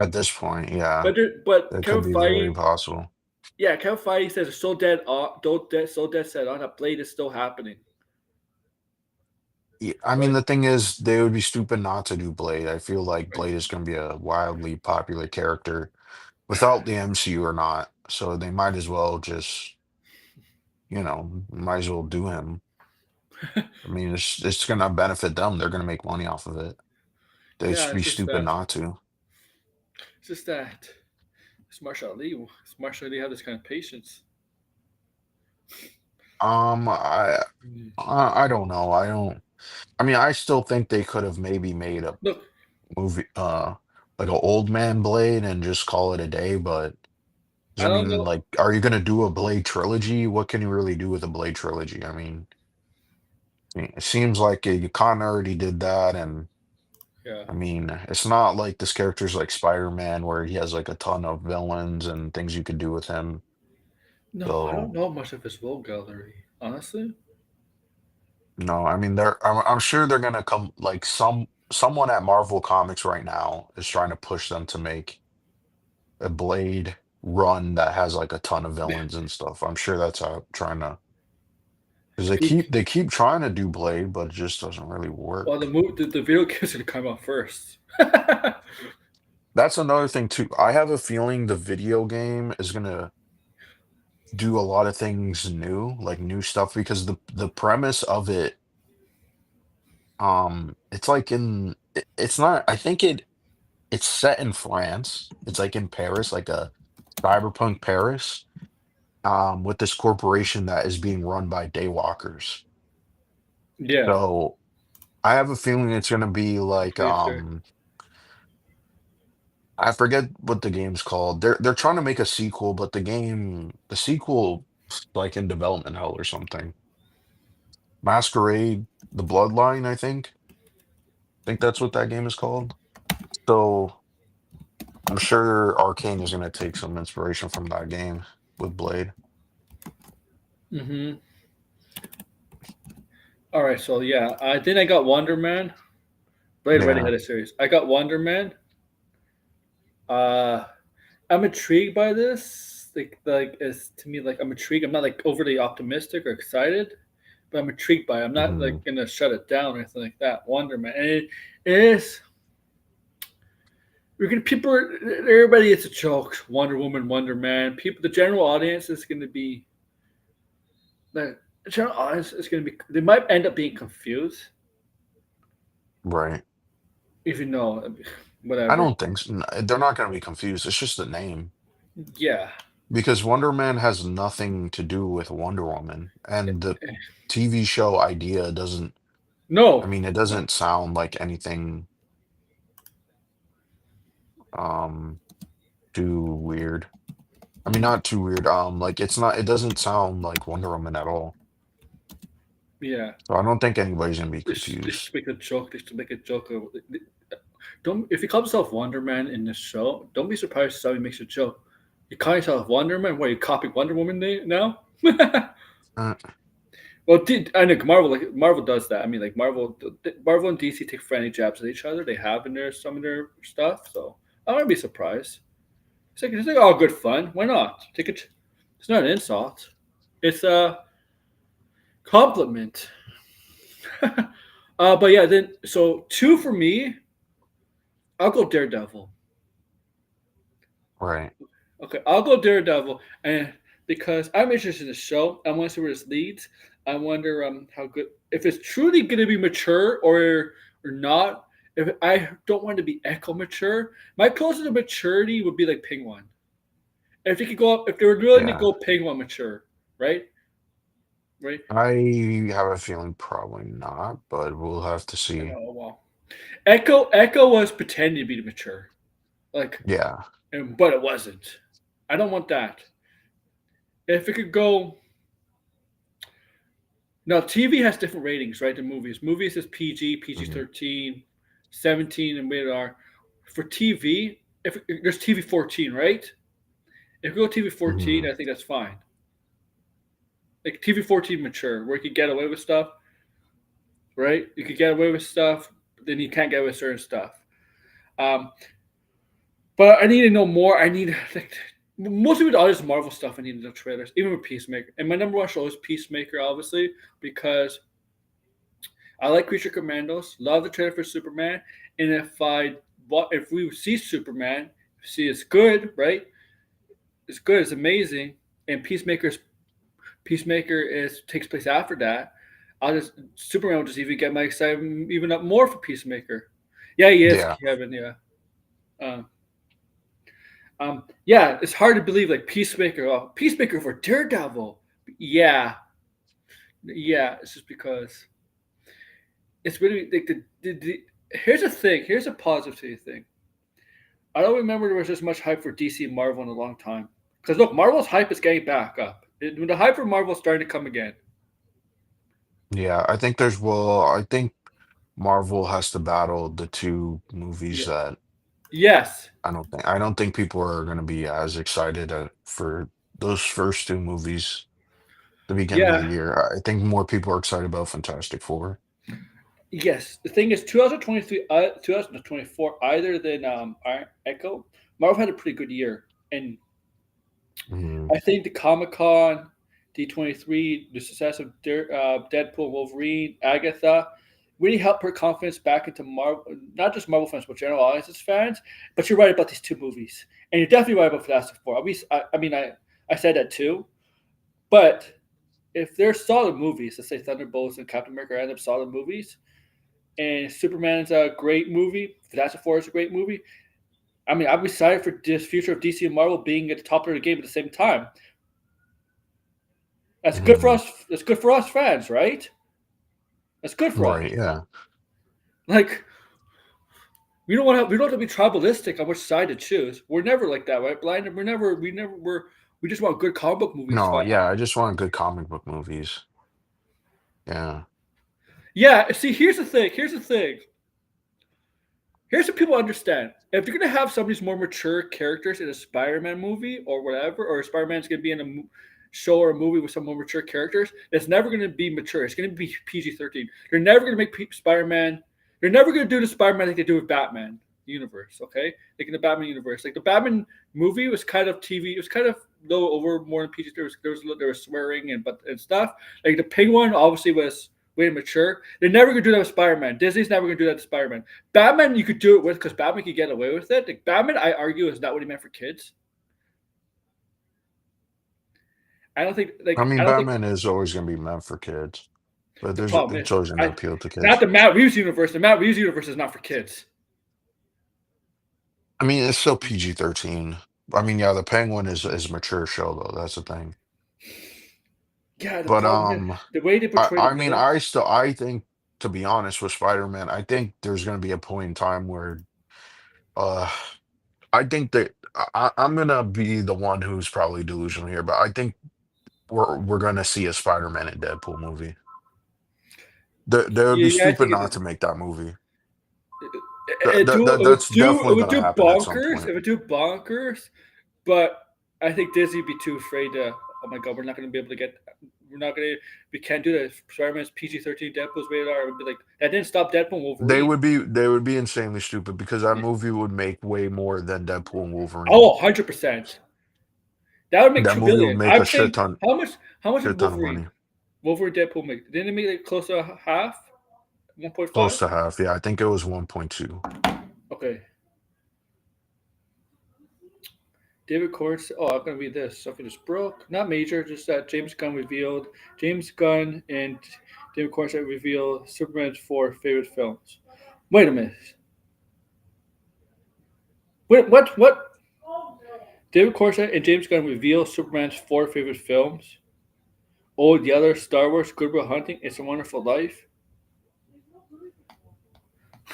At this point, yeah, But that could Kevin be very Feige, possible. Yeah, Kevin Feige says it's so dead, so dead set on that Blade is still happening. I mean, Right? the thing is, they would be stupid not to do Blade. I feel like Blade is going to be a wildly popular character without the MCU or not. So they might as well just, might as well do him. I mean, it's going to benefit them. They're going to make money off of it. They'd Yeah, be it's just stupid that. not to. It's just that. It's Marshall Ali. Does Marshall Ali have this kind of patience? Um, I, Mm. I don't know. I don't. I mean, I still think they could have maybe made a Look, movie, like an old man Blade and just call it a day. But 'cause, I I don't mean, know. like, are you gonna do a Blade trilogy? What can you really do with a Blade trilogy? I mean, it seems like you kind of already did that, and Yeah. I mean, it's not like this character's like Spider-Man where he has like a ton of villains and things you could do with him. No, I don't So, know much of his role gallery, honestly. no, I mean, I'm sure they're gonna come like someone at Marvel Comics right now is trying to push them to make a Blade run that has like a ton of villains and stuff. I'm sure that's how trying to because they If you, keep trying to do Blade, but it just doesn't really well, work. the video game's gonna come out first. That's another thing too. I have a feeling the video game is gonna do a lot of things new, like new stuff, because the premise of it, it's like it's not. I think it's set in France. It's like in Paris, like a cyberpunk Paris, with this corporation that is being run by daywalkers. Yeah, So I have a feeling it's gonna be I'm like pretty sure. I forget what the game's called. They're trying to make a sequel, but the sequel like in development hell or something. Masquerade, The Bloodline, I think. I think that's what that game is called. So I'm sure Arcane is gonna take some inspiration from that game with Blade. Hmm. All right, so yeah, then I got Wonderman. Blade already Yeah. had a series. I got Wonderman. Uh, I'm intrigued by this. Like, it's to me like I'm intrigued. I'm not like overly optimistic or excited, but I'm intrigued by it. I'm not Mhm. like gonna shut it down or anything like that. Wonderman, and it is. We're gonna people. Everybody, it's a joke. Wonder Woman, Wonder Man. People, the general audience is gonna be the general audience is gonna be. They might end up being confused, Right. even though I whatever. don't think so. They're not gonna be confused. It's just the name. Yeah, Because Wonder Man has nothing to do with Wonder Woman, and the TV show idea doesn't. I no, mean, it no. doesn't sound like anything um too weird. I mean, not too weird. Like it's not. It doesn't sound like Wonder Woman at all. Yeah, So I don't think anybody's gonna be they should confused. make a joke. They should make a joke. Don't if he calls himself Wonder Man in this show, don't be surprised if somebody makes a joke. You call yourself Wonder Man? What, you copying Wonder Woman now? Uh, Well, I know Marvel does that. I mean, like Marvel and DC take friendly jabs at each other. They have in their some of their stuff, so I wouldn't be surprised. It's like all good fun. Why not? Take it. It's not an insult. It's a compliment. But yeah, then so two for me. I'll go Daredevil. right. Okay, I'll go Daredevil, and because I'm interested in the show, I want to see where this leads. I wonder how good if it's truly going to be mature or not. If I don't want it to be echo mature, my closest to maturity would be like Penguin. If you could go up, if they were willing to Yeah. go Penguin mature, right, right. I have a feeling probably not, but we'll have to see. Oh well, Echo was pretending to be mature, like, Yeah. but it wasn't. I don't want that. If it could go now, TV has different ratings, right? The movies. Movies is PG, PG Mhm. 13, 17, and rated R. For TV, if there's TV 14, right? If we go TV 14, Mhm. I think that's fine. Like TV 14 mature, where you could get away with stuff, right? You could get away with stuff, but then you can't get away with certain stuff. Um, but I need to know more. I need like Mostly with all this Marvel stuff I need in the trailers, even with Peacemaker. And my number one show is Peacemaker, obviously, because I like Creature Commandos, love the trailer for Superman, and if we see Superman, see it's good, right? It's good, it's amazing, and Peacemaker is takes place after that. I'll just Superman will just even get my excitement even up more for Peacemaker. Yeah, he is Yeah, Kevin. Yeah, um, yeah. It's hard to believe like Peacemaker. Oh, Peacemaker for Daredevil. Yeah, yeah. It's just because it's really like the here's a thing. Here's a positive thing. I don't remember there was this much hype for DC and Marvel in a long time. Because look, Marvel's hype is getting back up. The hype for Marvel is starting to come again. yeah. I think there's well, I think Marvel has to battle the two movies Yeah. that Yes. I don't think people are going to be as excited for those first two movies the beginning of the Yeah. year. I think more people are excited about Fantastic Four. Yes. The thing is, 2023, 2024, either than Echo, Marvel had a pretty good year. And Mhm. I think the Comic Con, D23, the success of Deadpool, Wolverine, Agatha, really helped her confidence back into Marvel, not just Marvel fans, but general audiences fans. But you're right about these two movies, and you're definitely right about Fantastic Four. I said that too. But if they're solid movies, let's say Thunderbolts and Captain America end up solid movies, and Superman's a great movie, Fantastic Four is a great movie. I mean, I'm excited for this future of DC and Marvel being at the top of the game at the same time. That's good for Mhm. us. That's good for us fans, right? That's good for us. Right, yeah. Like we don't have to be tribalistic on which side to choose. We're never like that, right? Blind. We just want good comic book movies. No, Fine. yeah, I just want good comic book movies. Yeah. Yeah. See, here's the thing. Here's what people understand. If you're gonna have some of these more mature characters in a Spider-Man movie or whatever, or Spider-Man's gonna be in a show or a movie with some more mature characters, it's never gonna be mature. It's gonna be PG-13. They're never gonna make Spider-Man. They're never gonna do the Spider-Man like they do with Batman universe. Okay, like in the Batman universe, like the Batman movie was kind of TV. It was kind of low over more than PG. There was swearing and stuff. Like the Penguin obviously was way mature. They're never gonna do that with Spider-Man. Disney's never gonna do that to Spider-Man. Batman, you could do it with because Batman could get away with it. Like Batman, I argue, is not what he meant for kids. I don't think I like I mean, don't think Batman is always going to be meant for kids, but the there's problem it's is always going to I appeal to not kids. the Matt Reeves universe. The Matt Reeves universe is not for kids. I mean, it's still PG-13. I mean, yeah, the Penguin is a mature show though. That's the thing. Yeah, the But problem is the way they I portray the I mean, villains. I think, to be honest, with Spider-Man, I think there's going to be a point in time where uh I think that I'm gonna be the one who's probably delusional here, but I think we're gonna see a Spider-Man and Deadpool movie. They would be Yeah, I stupid think not to make that movie. it That's would do it definitely would gonna do happen at some bonkers. point. It would do bonkers, but I think Disney would be too afraid to. Oh my god, we're not going to be able to get. We're not going to. We can't do that. Spider-Man's PG-13, Deadpool's rated R. It would be like that didn't stop Deadpool and Wolverine. They would be insanely stupid because that movie would make way more than Deadpool and Wolverine. Oh, 100%. That would make That 2 movie would billion. make a I'm saying how much? How much did shit ton of money. Wolverine Deadpool make? Didn't it make like close to half? 1.5. Close to half. Yeah, I think it was 1.2. Okay. David Corns. Oh, I'm gonna read this. Something just broke. Not major. Just that James Gunn revealed. James Gunn and David Cornsett reveal Superman's 4 favorite films. Wait a minute. Wait, what? What? David Cornsett and James Gunn reveal Superman's 4 favorite films. Oh, the other Star Wars, Good Will Hunting, It's a Wonderful Life.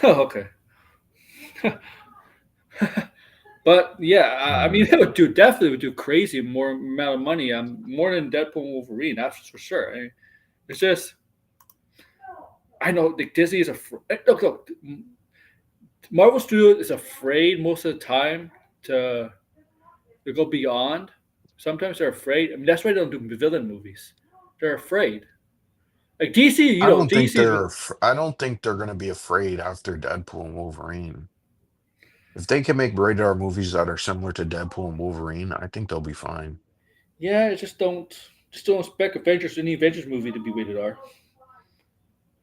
Oh, okay. But yeah, I mean, Mm. it would do definitely would do crazy more amount of money. More than Deadpool and Wolverine. That's for sure. It's just I know like Disney is a look. Marvel Studios is afraid most of the time to go beyond. Sometimes they're afraid. I mean, that's why they don't do villain movies. They're afraid. Like DC, DC. I don't think they're gonna be afraid after Deadpool and Wolverine. If they can make rated R movies that are similar to Deadpool and Wolverine, I think they'll be fine. Yeah, just don't expect Avengers any Avengers movie to be rated R.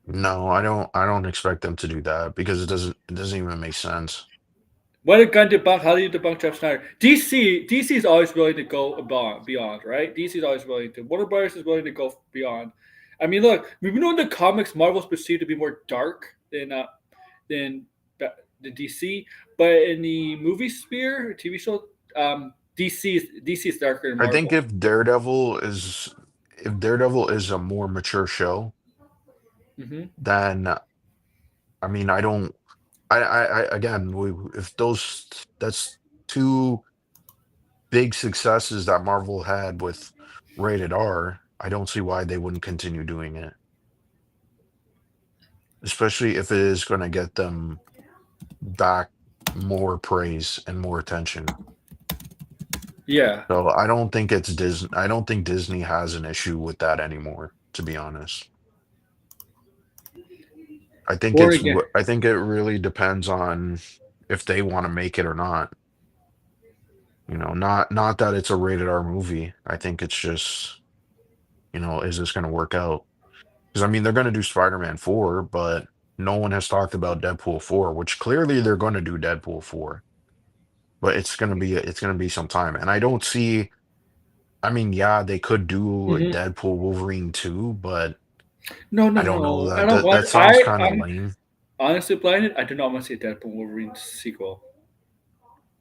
No, I don't expect them to do that because it doesn't even make sense. What a gun debunk! How do you debunk Jeff Snyder? DC is always willing to go beyond, right? DC is always willing to. Warner Brothers is willing to go beyond. I mean, look, we've known in the comics Marvel's perceived to be more dark than the DC, but in the movie sphere, TV show, DC is darker than I think Marvel. if Daredevil is a more mature show, Hmm. then I mean I don't again if those that's two big successes that Marvel had with rated R, I don't see why they wouldn't continue doing it, especially if it is going to get them back more praise and more attention. Yeah. So I don't think it's Disney. I don't think Disney has an issue with that anymore, to be honest. Born again. I think it really depends on if they want to make it or not. Not that it's a rated R movie. I think it's just, is this going to work out? Because I mean, they're going to do Spider-Man 4, but no one has talked about Deadpool 4, which clearly they're going to do Deadpool 4. But it's going to be some time. And I don't see, I mean, yeah, they could do a Hmm. Deadpool Wolverine 2, but No, no, I don't know. no. I That don't that, want. that sounds kind of I'm lame. honestly blinded. I do not want to see a Deadpool Wolverine sequel.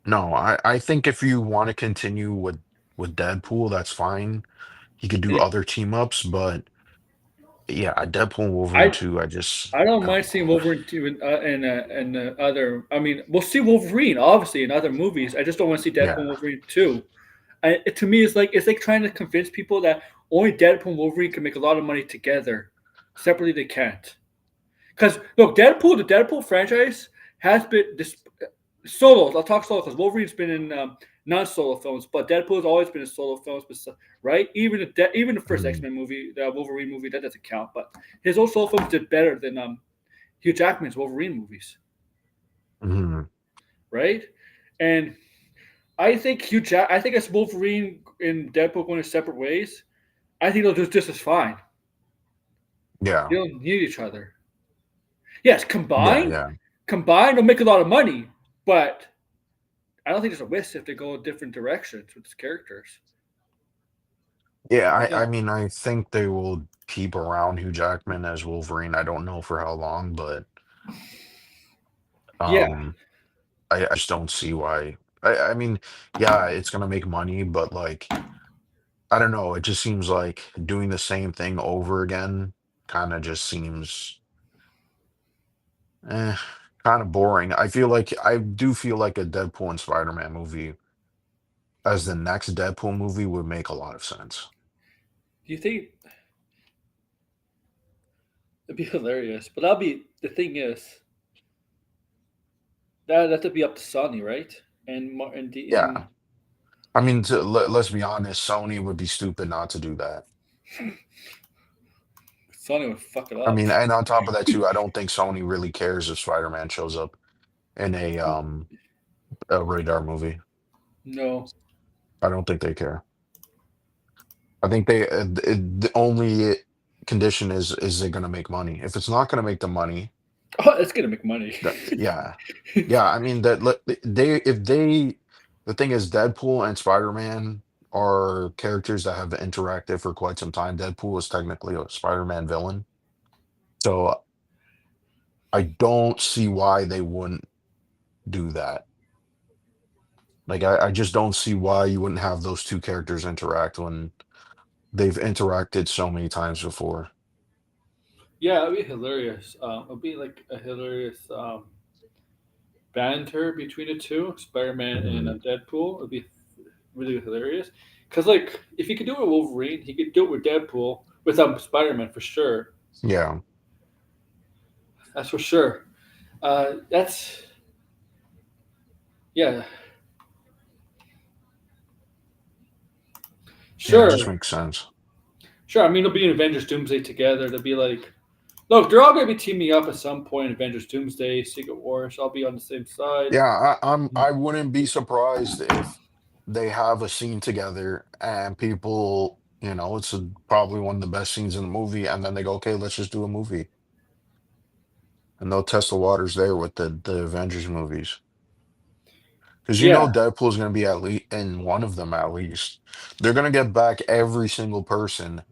No, I think if you want to continue with Deadpool, that's fine. He could do And other team ups, but yeah, Deadpool and Wolverine I 2, I just I don't I don't mind seeing know. Wolverine two and other. I mean, we'll see Wolverine obviously in other movies. I just don't want to see Deadpool and Yeah. Wolverine two. To me, it's like trying to convince people that only Deadpool and Wolverine can make a lot of money together. Separately, they can't. Because look, the Deadpool franchise has been this solos. I'll talk solo because Wolverine's been in non-solo films, but Deadpool's always been in solo films, right? Even the first X Mhm. Men movie, the Wolverine movie, that doesn't count. But his old solo films did better than Hugh Jackman's Wolverine movies, Mhm. right? And I think as Wolverine and Deadpool going their separate ways, I think they'll do just as fine. Yeah. They don't need each other. Yes, Yeah, yeah. combined, they'll make a lot of money, but I don't think there's a risk if they go different directions with these characters. Yeah, I I don't. mean, I think they will keep around Hugh Jackman as Wolverine. I don't know for how long, but Yeah, um I just don't see why. I mean, yeah, it's gonna make money, but like I don't know, it just seems like doing the same thing over again kind of just seems eh, kind of boring. I do feel like a Deadpool and Spider-Man movie as the next Deadpool movie would make a lot of sense. do you think it'd be hilarious? But that'll be the thing is that'd be up to Sony, right? And Yeah. I mean, let's be honest, Sony would be stupid not to do that. Sony would fuck it I up. mean, and on top of that too, I don't think Sony really cares if Spider-Man shows up in a radar movie. No, I don't think they care. I think the only condition is they're going to make money. If it's not going to make the money, oh, it's gonna make money. yeah, yeah. I mean that they if they the thing is Deadpool and Spider-Man are characters that have interacted for quite some time. Deadpool is technically a Spider-Man villain, so I don't see why they wouldn't do that. Like I just don't see why you wouldn't have those two characters interact when they've interacted so many times before. Yeah, it'd be hilarious. It'd be like a hilarious banter between the two, Spider-Man and Mhm. Deadpool. It'd be really hilarious. Cause like if he could do it with Wolverine, he could do it with Deadpool, with Spider-Man for sure. Yeah, That's for sure. That's yeah, yeah, it just sure, makes sense. sure. I mean, they'll be in Avengers Doomsday together. They'll be like Look, they're all going to be teaming up at some point. Avengers Doomsday, Secret Wars. I'll be on the same side. Yeah, I wouldn't be surprised if they have a scene together and people, it's probably one of the best scenes in the movie, and then they go, okay, let's just do a movie. And they'll test the waters there with the Avengers movies. Because Yeah. Deadpool's gonna be at least in one of them at least. They're gonna get back every single person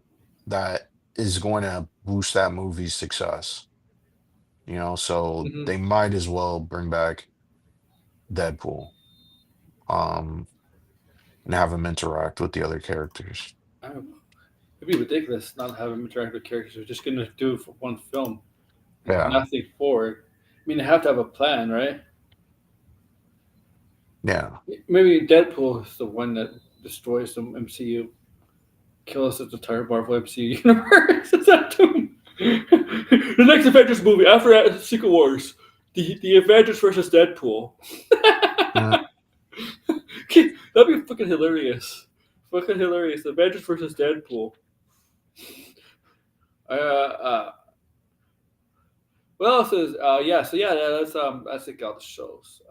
that is going to boost that movie's success. So Hmm. they might as well bring back Deadpool. Um and have him interact with the other characters. It'd be ridiculous not having interactive characters. They're just going to do it for one film. Yeah, Nothing forward. I mean, they have to have a plan, right? yeah. Maybe Deadpool is the one that destroys the MCU, kills the entire Marvel MCU universe. Is that too? The next Avengers movie after Secret Wars, the Avengers versus Deadpool. Mm, That'd be fucking hilarious. Fucking hilarious. The Avengers versus Deadpool. What else is? Yeah. So yeah, that's like all the shows.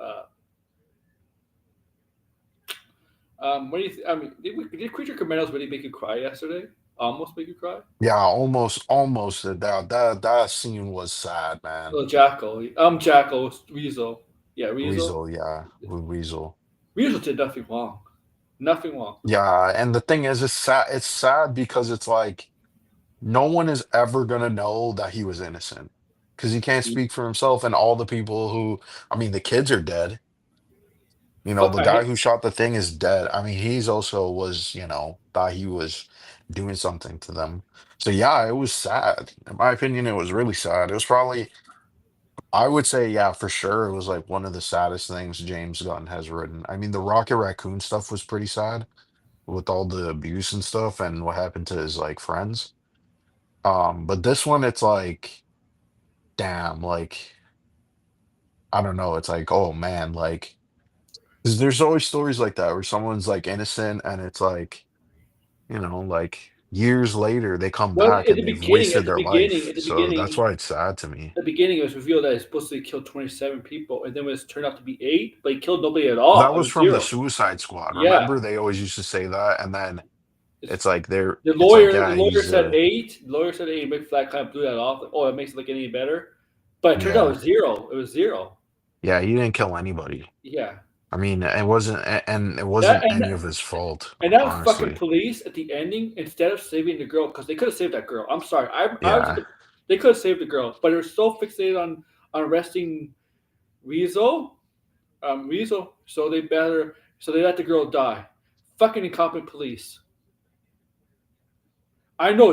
What do you? I mean, did Creature Commandos really make you cry yesterday? Almost make you cry. yeah, almost that scene was sad, man. Oh, Jackal. Jackal. Weasel. Yeah, Weasel. Weasel, yeah, with Weasel. Weasel did nothing wrong. Nothing wrong. Yeah, and the thing is, it's sad because it's like no one is ever gonna know that he was innocent because he can't speak for himself, and all the people who, I mean, the kids are dead. Fuck. The guy who shot the thing is dead. I mean, he's also was, thought he was doing something to them. So yeah, it was sad. In my opinion, it was really sad. It was probably, I would say, yeah, for sure, it was like one of the saddest things James Gunn has written. I mean, the Rocket Raccoon stuff was pretty sad with all the abuse and stuff and what happened to his like friends. But this one, it's like, damn, like, I don't know. It's like, oh man, like, 'cause there's always stories like that where someone's like innocent and it's like, like years later they come Well, back at and the they've beginning, wasted their life. So that's why it's sad to me. at the beginning, it was revealed that he supposed to kill 27 people, and then it turned out to be eight, but he killed nobody at all. That It was was from the zero. Suicide Squad. Yeah. Remember, they always used to say that, and then It's, it's like the it's like, lawyer, the yeah, lawyer he's said eight. The lawyer said eight. Big Flat kind of blew that off. Like, oh, it makes it look any better. But it turned out it yeah, was zero. It was zero. yeah, he didn't kill anybody. Yeah. I mean, and it That wasn't and any of his fault, and that fucking honestly. police at the ending, instead of saving the girl, because they could have saved that girl. I'm sorry. I was Yeah, they could have saved the girl, but they were so fixated on arresting Weasel, Weasel. So they let the girl die. Fucking incompetent police. I know.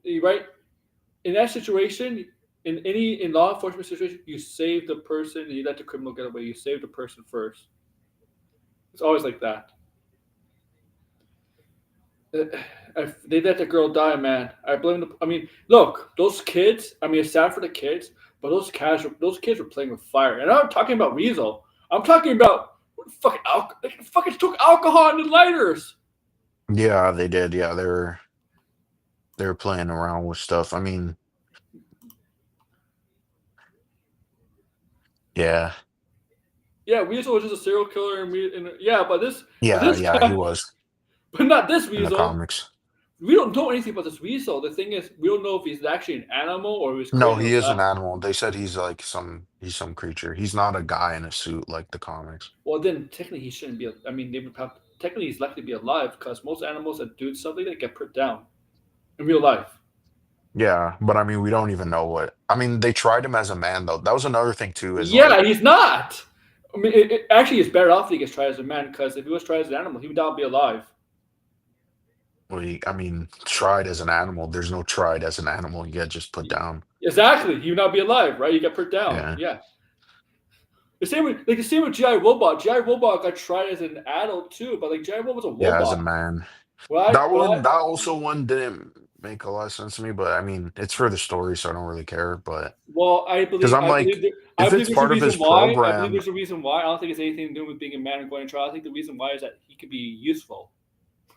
You're right. In that situation, in law enforcement situation, you save the person and you let the criminal get away. You save the person first. It's always like that. If they let the girl die, man. I blame the. I mean, look, those kids. I mean, it's sad for the kids, but those kids were playing with fire. And I'm not talking about Weasel. I'm talking about fucking alcohol. They fucking took alcohol and lighters. yeah, they did. Yeah, they were playing around with stuff. I mean, yeah, Yeah, Weasel was just a serial killer, yeah, but yeah, this yeah, he guy, was but not this in the Weasel. comics. We don't know anything about this Weasel. The thing is, we don't know if he's actually an animal or he was No, created. he is an animal. They said he's some creature. He's not a guy in a suit like the comics. Well, then technically he shouldn't be. I mean, they would have technically he's likely to be alive because most animals that do something they get put down in real life. Yeah, but I mean, we don't even know what. I mean, they tried him as a man though. That was another thing too. Is Yeah, like, he's not. I mean, actually, it's better off if he gets tried as a man because if he was tried as an animal, he would not be alive. I mean, tried as an animal. There's no tried as an animal. You get just put down. Exactly, he would not be alive, right? He got put down. Yeah, Yeah. The same with GI Robot. GI Robot got tried as an adult too, but like GI Robot was a yeah, as a robot. man. Well, That also one didn't make a lot of sense to me. But I mean, it's for the story, so I don't really care. But I because believe I'm I believe like, there, I if believe it's there's a part of reason his why. I believe program, there's a reason why. I don't think it's anything to do with being a man and going to trial. I think the reason why is that he could be useful.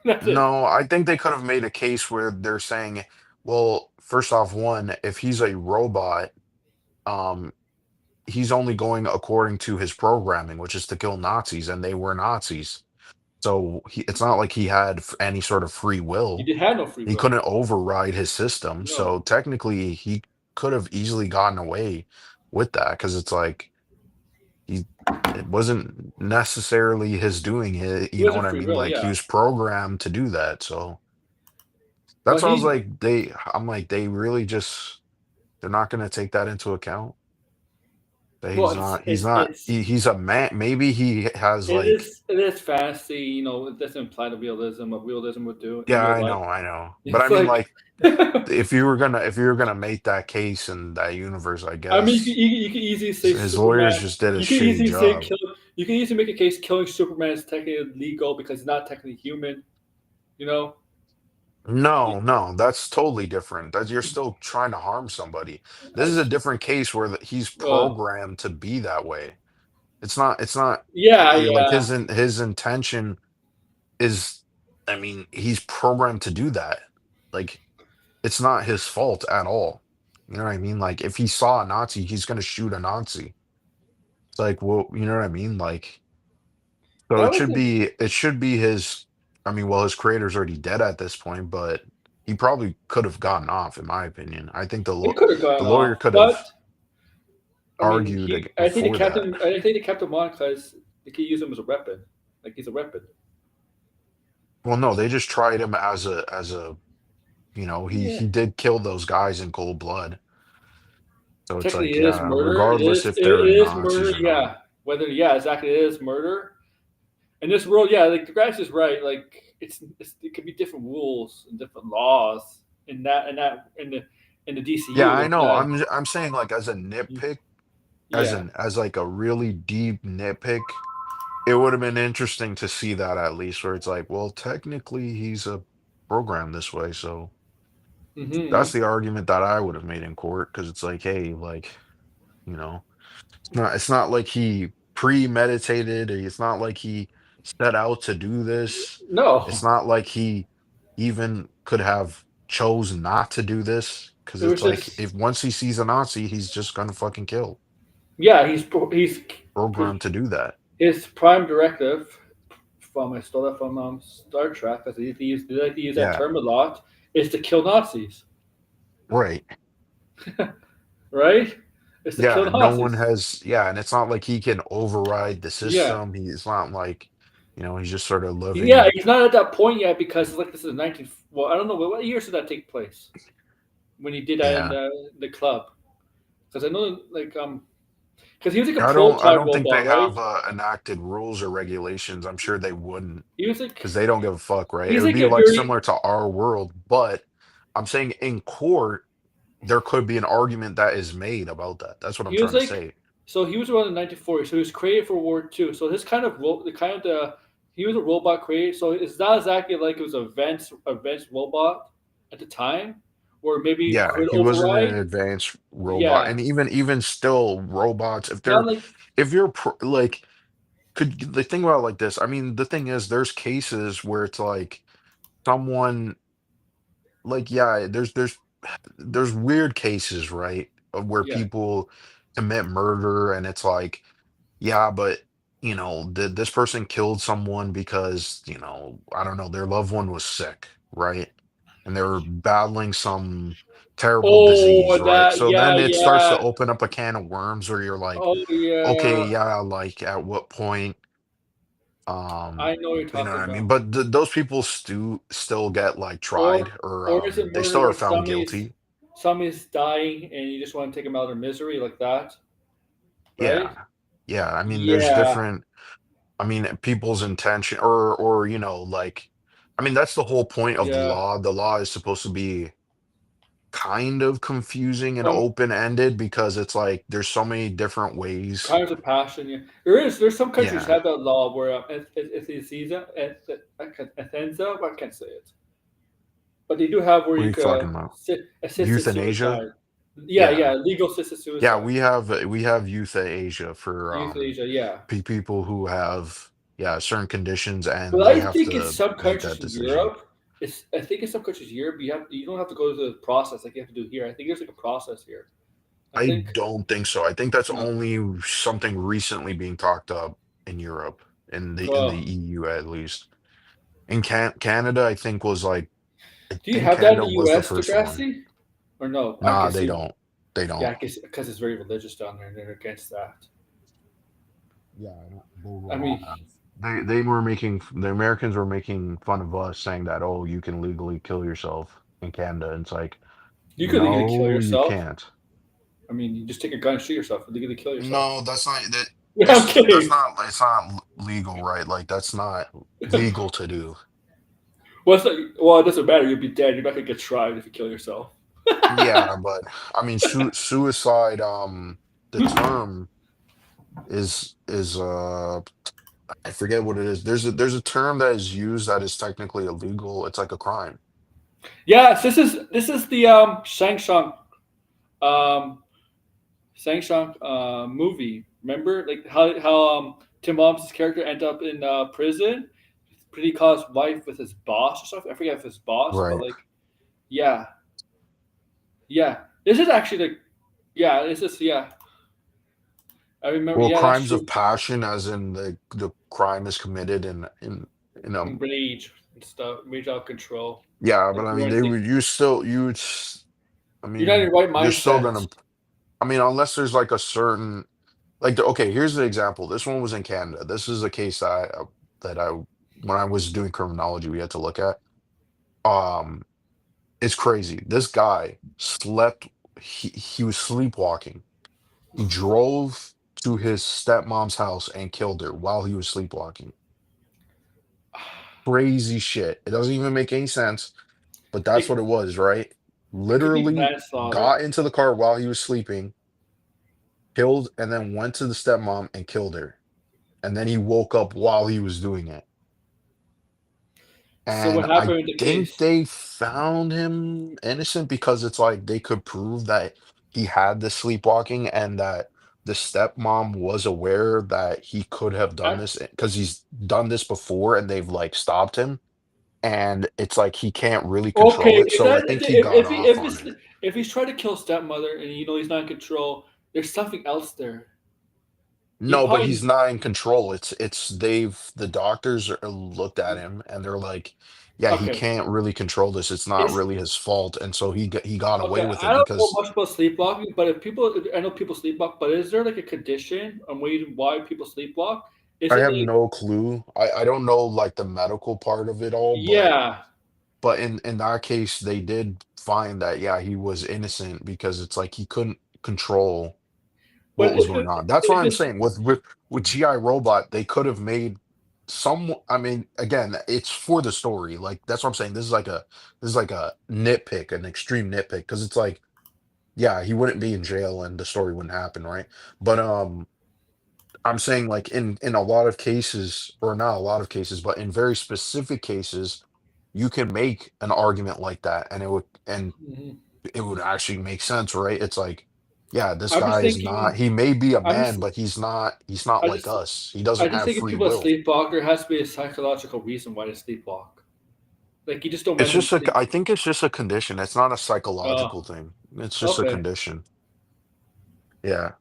That's it. no, I think they could have made a case where they're saying, Well, first off, one, if he's a robot, um, he's only going according to his programming, which is to kill Nazis, and they were Nazis. So it's not like he had any sort of free He will. did have no free He will. couldn't override his system. No, So technically, he could have easily gotten away with that because it's like he it wasn't necessarily his doing it. he You know what wasn't I free mean? will. Like he Yeah, was programmed to do that. So that's but why I was he like, I'm like, they really just they're not going to take that into account. That well, he's a man. Maybe he has like, it is fantasy. You know, it doesn't imply the realism of realism would do in yeah, real life. I know. But I It's mean, like, like, if you were gonna make that case in that universe, I I mean, guess you could easily say his lawyers Superman. just did a You could shitty easily say job. kill. You can easily make a case killing Superman is technically legal because he's not technically human. You know. No, no, that's totally different. That you're still trying to harm somebody. This is a different case where he's Uh, programmed to be that way. It's not yeah, like yeah. his intention is, I mean, he's programmed to do that. Like it's not his fault at all. You know what I mean? Like if he saw a Nazi, he's gonna shoot a Nazi. It's like, well, you know what I mean? Like, so That was a, it should be his, I mean, well, his creator's already dead at this point, but he probably could have gotten off, in my opinion. I think it could have the gone lawyer off, could but have I mean, argued I think the for that. captain. I think the Captain Monica is they could use him as a weapon, like he's a weapon. Well, no, they just tried him as a, Yeah, he did kill those guys in cold blood. So it's technically like, it is yeah, murder. regardless if It they're is murder. Nazis or not. Yeah, whether yeah, exactly, it is murder. In this world, yeah, like the guy's is right. Like it could be different rules and different laws in the Yeah, DCU I like know. that. I'm saying like as a nitpick, Yeah. as like a really deep nitpick, it would have been interesting to see that at least where it's like, well, technically he's a program this way, so Hmm. that's the argument that I would have made in court because it's like, hey, like, you know, it's not like he premeditated, or it's not like he set out to do this. It's No, not like he even could have chose not to do this because it was it's like just if once he sees a Nazi, he's just gonna fucking kill. yeah. He's Programmed to do that. his prime directive from I stole that from Star Trek because they like to use that Yeah, term a lot is to kill Nazis, right. right? It's to kill Yeah, no one Nazis. has, yeah, and it's not like he can override the Yeah, system. He's not like, he's just sort of yeah. living. He's not at that point yet because like this is 19. Well, I don't know what years did that take place when he did that in Yeah. the club because I know because he was like a I prototype don't think they robot, right? have enacted rules or regulations. I'm sure they wouldn't He was like because they don't give a fuck, right? It he's would like be a like very similar to our world, but I'm saying in court, there could be an argument that is made about that. That's what I'm he was trying to like say. so he was around in 1940, so he was created for World War II. So his kind of the kind of the he was a robot created. So it's not exactly like it was a advanced robot at the time, or maybe Yeah, could he wasn't an override. advanced robot, Yeah, and even still, robots, not like if you're like, could the thing about it like this? I mean, the thing is, there's cases where it's like someone, like, yeah, there's weird cases, right, of where yeah. people commit murder, and it's like, yeah, but this person killed someone because I don't know, their loved one was sick, right, and they were battling some terrible disease, Oh, right? that So then yeah it starts to yeah. open up a can of worms where you're like, Oh okay, yeah. yeah, like at what point, I know what you're you know what talking I mean? about. But those people still get like tried, or Or is it they murder still are where found guilty. somebody's dying and you just want to take them out of their misery like that, right? Yeah. Yeah, I mean, there's Yeah, different, I mean, people's intention, or like, I mean, that's the whole point of the yeah. law. The law is supposed to be kind of confusing and From open-ended because it's like there's so many different ways. crimes of passion. Yeah, there is. There's some countries Yeah. have that law where Ethenza, I can't say it, but they do have where What are you you could talking about? assisted Euthanasia? suicide. Yeah, Yeah. yeah, legal assisted Yeah, suicide, we have euthanasia for euthanasia. Yeah, people who have, yeah, certain conditions, but and they I have think in to some make countries that in decision. Europe. It's I think in some countries here, but you don't have to go through the process like you have to do here. I think there's like a process here. I I think don't think so. I think that's no. only something recently being talked up in Europe, in the Uh, EU at least. In Canada, I think was like I do you think have that in Canada the was the U.S. first one. Degrassi? Or no? I Nah, guess they you. don't. They Yeah, don't. I guess because it's very religious down there, and they're against that. Yeah, I don't, they I wouldn't mean, have. They were making the Americans were making fun of us saying that, oh, you can legally kill yourself in Canada. And it's like, you could legally kill no, you yourself. can't. I mean, you just take a gun and shoot yourself and legally kill yourself. No, that's not that. Yeah, I'm That's kidding. not it's not legal, right? Like that's not legal to do. Well, it doesn't matter. You'll be dead. You're not gonna get tried if you kill yourself. Yeah, but I mean, suicide. The term is I forget what it is. There's a term that is used that is technically illegal. It's like a crime. Yes, this is the um Shang-Chi movie. Remember, like how Tim Robbins' character ended up in prison, pretty caught his wife with his boss or something. I forget if his boss, but Right. like, yeah, yeah. This is actually like, yeah, this is yeah. I remember. Well, Yeah, that's crimes true. of passion, as in the crime is committed in And rage and stuff, rage out of control. yeah, Like but I you mean weren't think I you're not in mean your right you're still mindset. gonna I mean unless there's like a certain like okay, here's the example. This one was in Canada. This is a case that I when I was doing criminology we had to look at. Um, it's crazy. This guy slept. He was sleepwalking. He drove to his stepmom's house and killed her while he was sleepwalking. Crazy shit. It doesn't even make any sense, but that's It what it was, right? it could be Literally manslaughter. got into the car while he was sleeping, killed, and then went to the stepmom and killed her. And then he woke up while he was doing it. So And what I happened in the think case? they found him innocent because it's like they could prove that he had the sleepwalking and that the stepmom was aware that he could have done I- this because he's done this before and they've like stopped him. And it's like he can't really control Okay, it. if So I that think he got off if on it's it. if he's trying to kill stepmother and he's not in control, there's something else there. He No, but he's probably not in control. It's the doctors looked at him and they're like, yeah, he okay. can't really control this. It's not It's really his fault. And so he got away okay. with I it don't know because much about sleepwalking, but if people, I know people sleepwalk, but is there like a condition on why people sleepwalk? Is I it have like no clue. I don't know like the medical part of it all, yeah? but in that case they did find that yeah, he was innocent because it's like he couldn't control But what was going on. That's what if I'm it's saying. With GI Robot, they could have made some I mean, again, it's for the story. Like that's what I'm saying. This is like a nitpick, an extreme nitpick, because it's like, yeah, he wouldn't be in jail and the story wouldn't happen, right? But I'm saying like in a lot of cases, or not a lot of cases, but in very specific cases, you can make an argument like that, and mhm. it would actually make sense, right? It's like, yeah, this I'm just guy is not. thinking. He may be a I'm man, just but he's not I like just us. He I doesn't just have think if free people will. sleepwalk, there has to be a psychological reason why they sleepwalk. Like you just don't It's randomly just sleep. I think it's just a condition. It's not a Oh, psychological thing. It's just a okay. condition. Yeah.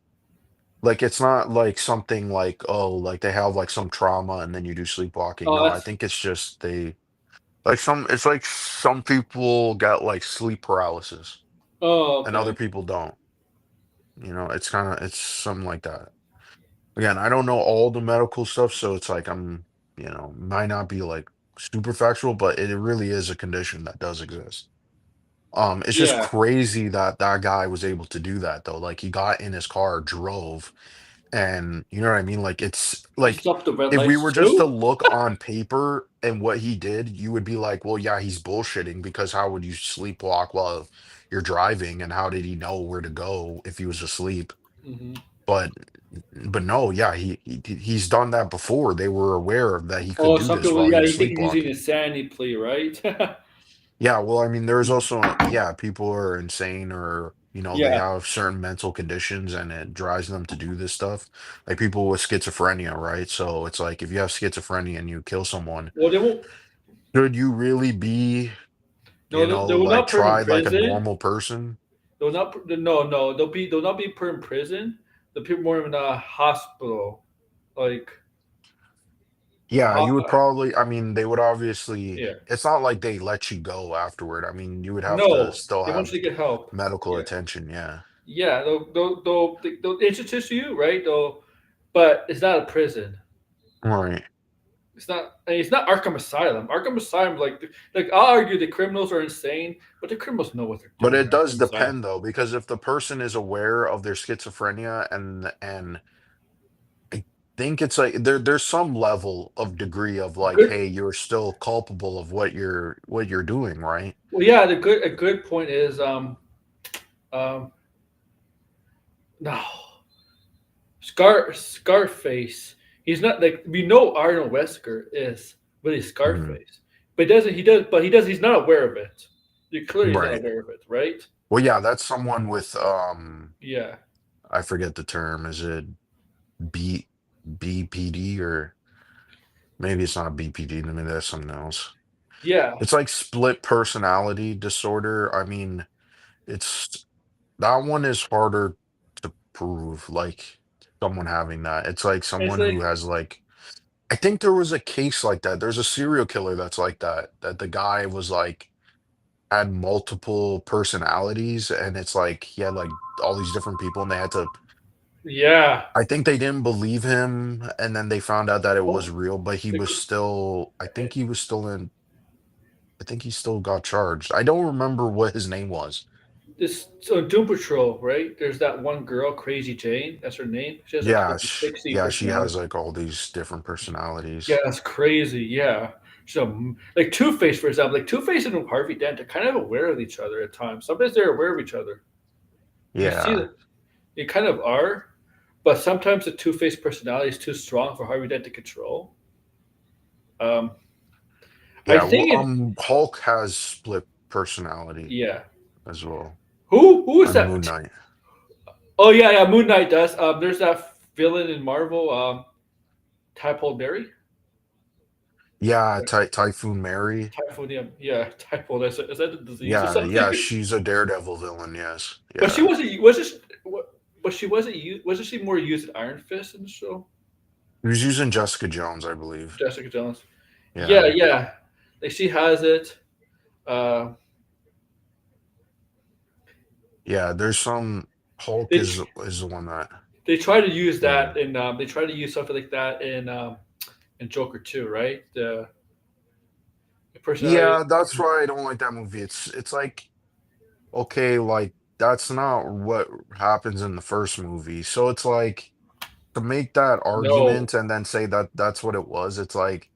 Like it's not like something like, oh, like they have like some trauma and then you do sleepwalking. Oh, No, I that's think it's just they like it's like some people get like sleep paralysis and other okay. people don't. It's something like that. Again, I don't know all the medical stuff, so it's like might not be like super factual, but it really is a condition that does exist. It's just Yeah, crazy that that guy was able to do that though. Like he got in his car, drove, and you know what I mean? Like it's he like stopped the red if we lights were just to too. look on paper and what he did, you would be like, well, yeah, he's bullshitting because how would you sleepwalk while you're driving and how did he know where to go if he was asleep? Hmm. But no, yeah, he's done that before. They were aware of that he could Oh, do some this people, while he yeah, was they think he's using sleepwalking. insanity plea, right? Yeah, well, I mean, there's also, yeah, people are insane or, they Yeah. have certain mental conditions and it drives them to do this stuff. Like people with schizophrenia, right? So it's like if you have schizophrenia and you kill someone, Well, they won't. Should you really be, No, they will like not put him in try like a prison. normal person? They'll not. No. They'll not be put in prison. They'll put more in a hospital. Like, Yeah, ho- you would probably, I mean, they would obviously, yeah. it's not like they let you go afterward. I mean, you would have to No, still they want have you to get help. medical Yeah. attention. Yeah. Yeah. They'll introduce you, right? But it's not a prison. Right. It's not Arkham Asylum. Arkham Asylum, like I'll argue the criminals are insane, but the criminals know what they're But doing in it does Arkham Asylum. depend though, because if the person is aware of their schizophrenia and I think it's like there's some level of degree of like, Good. hey, you're still culpable of what you're doing, right? Well, yeah. The good. A good point is um no Scarface. He's not like we know Arnold Wesker is really Mhm. Scarface, but he doesn't. He does, but he does. He's not aware of it. You clearly he's not Right. aware of it, right? Well, yeah, that's someone with Yeah. I forget the term. Is it B BPD or maybe it's not BPD, maybe that's something else. Yeah. It's like split personality disorder. I mean, it's that one is harder to prove, like someone having that. It's like It's someone who like has like I think there was a case like that. There's a serial killer that's like that, that the guy was like had multiple personalities and it's like he had like all these different people and they had to yeah. I think they didn't believe him and then they found out that it was Well, real, but he the, was still I think he still got charged. I don't remember what his name was. this so Doom Patrol, right? There's that one girl, Crazy Jane. That's her name. She has like Yeah, 50, 60 yeah, she has personalities. like all these different Yeah, personalities. that's crazy. Yeah. So, like Two Face, for example, like Two Face and Harvey Dent are kind of aware of each other at times. Sometimes they're aware of each other. You see Yeah. that they kind of are, but sometimes the Two Face personality is too strong for Harvey Dent to control. Um, I Yeah, well, think it. Hulk has split personality Yeah. as well. Who is And Moon that? Knight. Oh yeah. Moon Knight does. There's that villain in Marvel. Typhoid Mary. Yeah, Typhoon Mary. Typhonium. Yeah, typhoid. Is that a disease or Yeah, yeah, something? she's a Daredevil villain, yes. But she Yeah. wasn't. Was this? But she wasn't used. Wasn't she more used in Iron Fist in the show? He was using Jessica Jones, I believe. Jessica Jones. Yeah, Yeah. yeah. Like she has it. Uh, Yeah, there's some Hulk they is the one that they try to use yeah. that in. They try to use something like that in Joker too, right? The personality. Yeah, that's why I don't like that movie. It's like okay, like that's not what happens in the first movie. So it's like to make that No. argument and then say that that's what it was, it's like,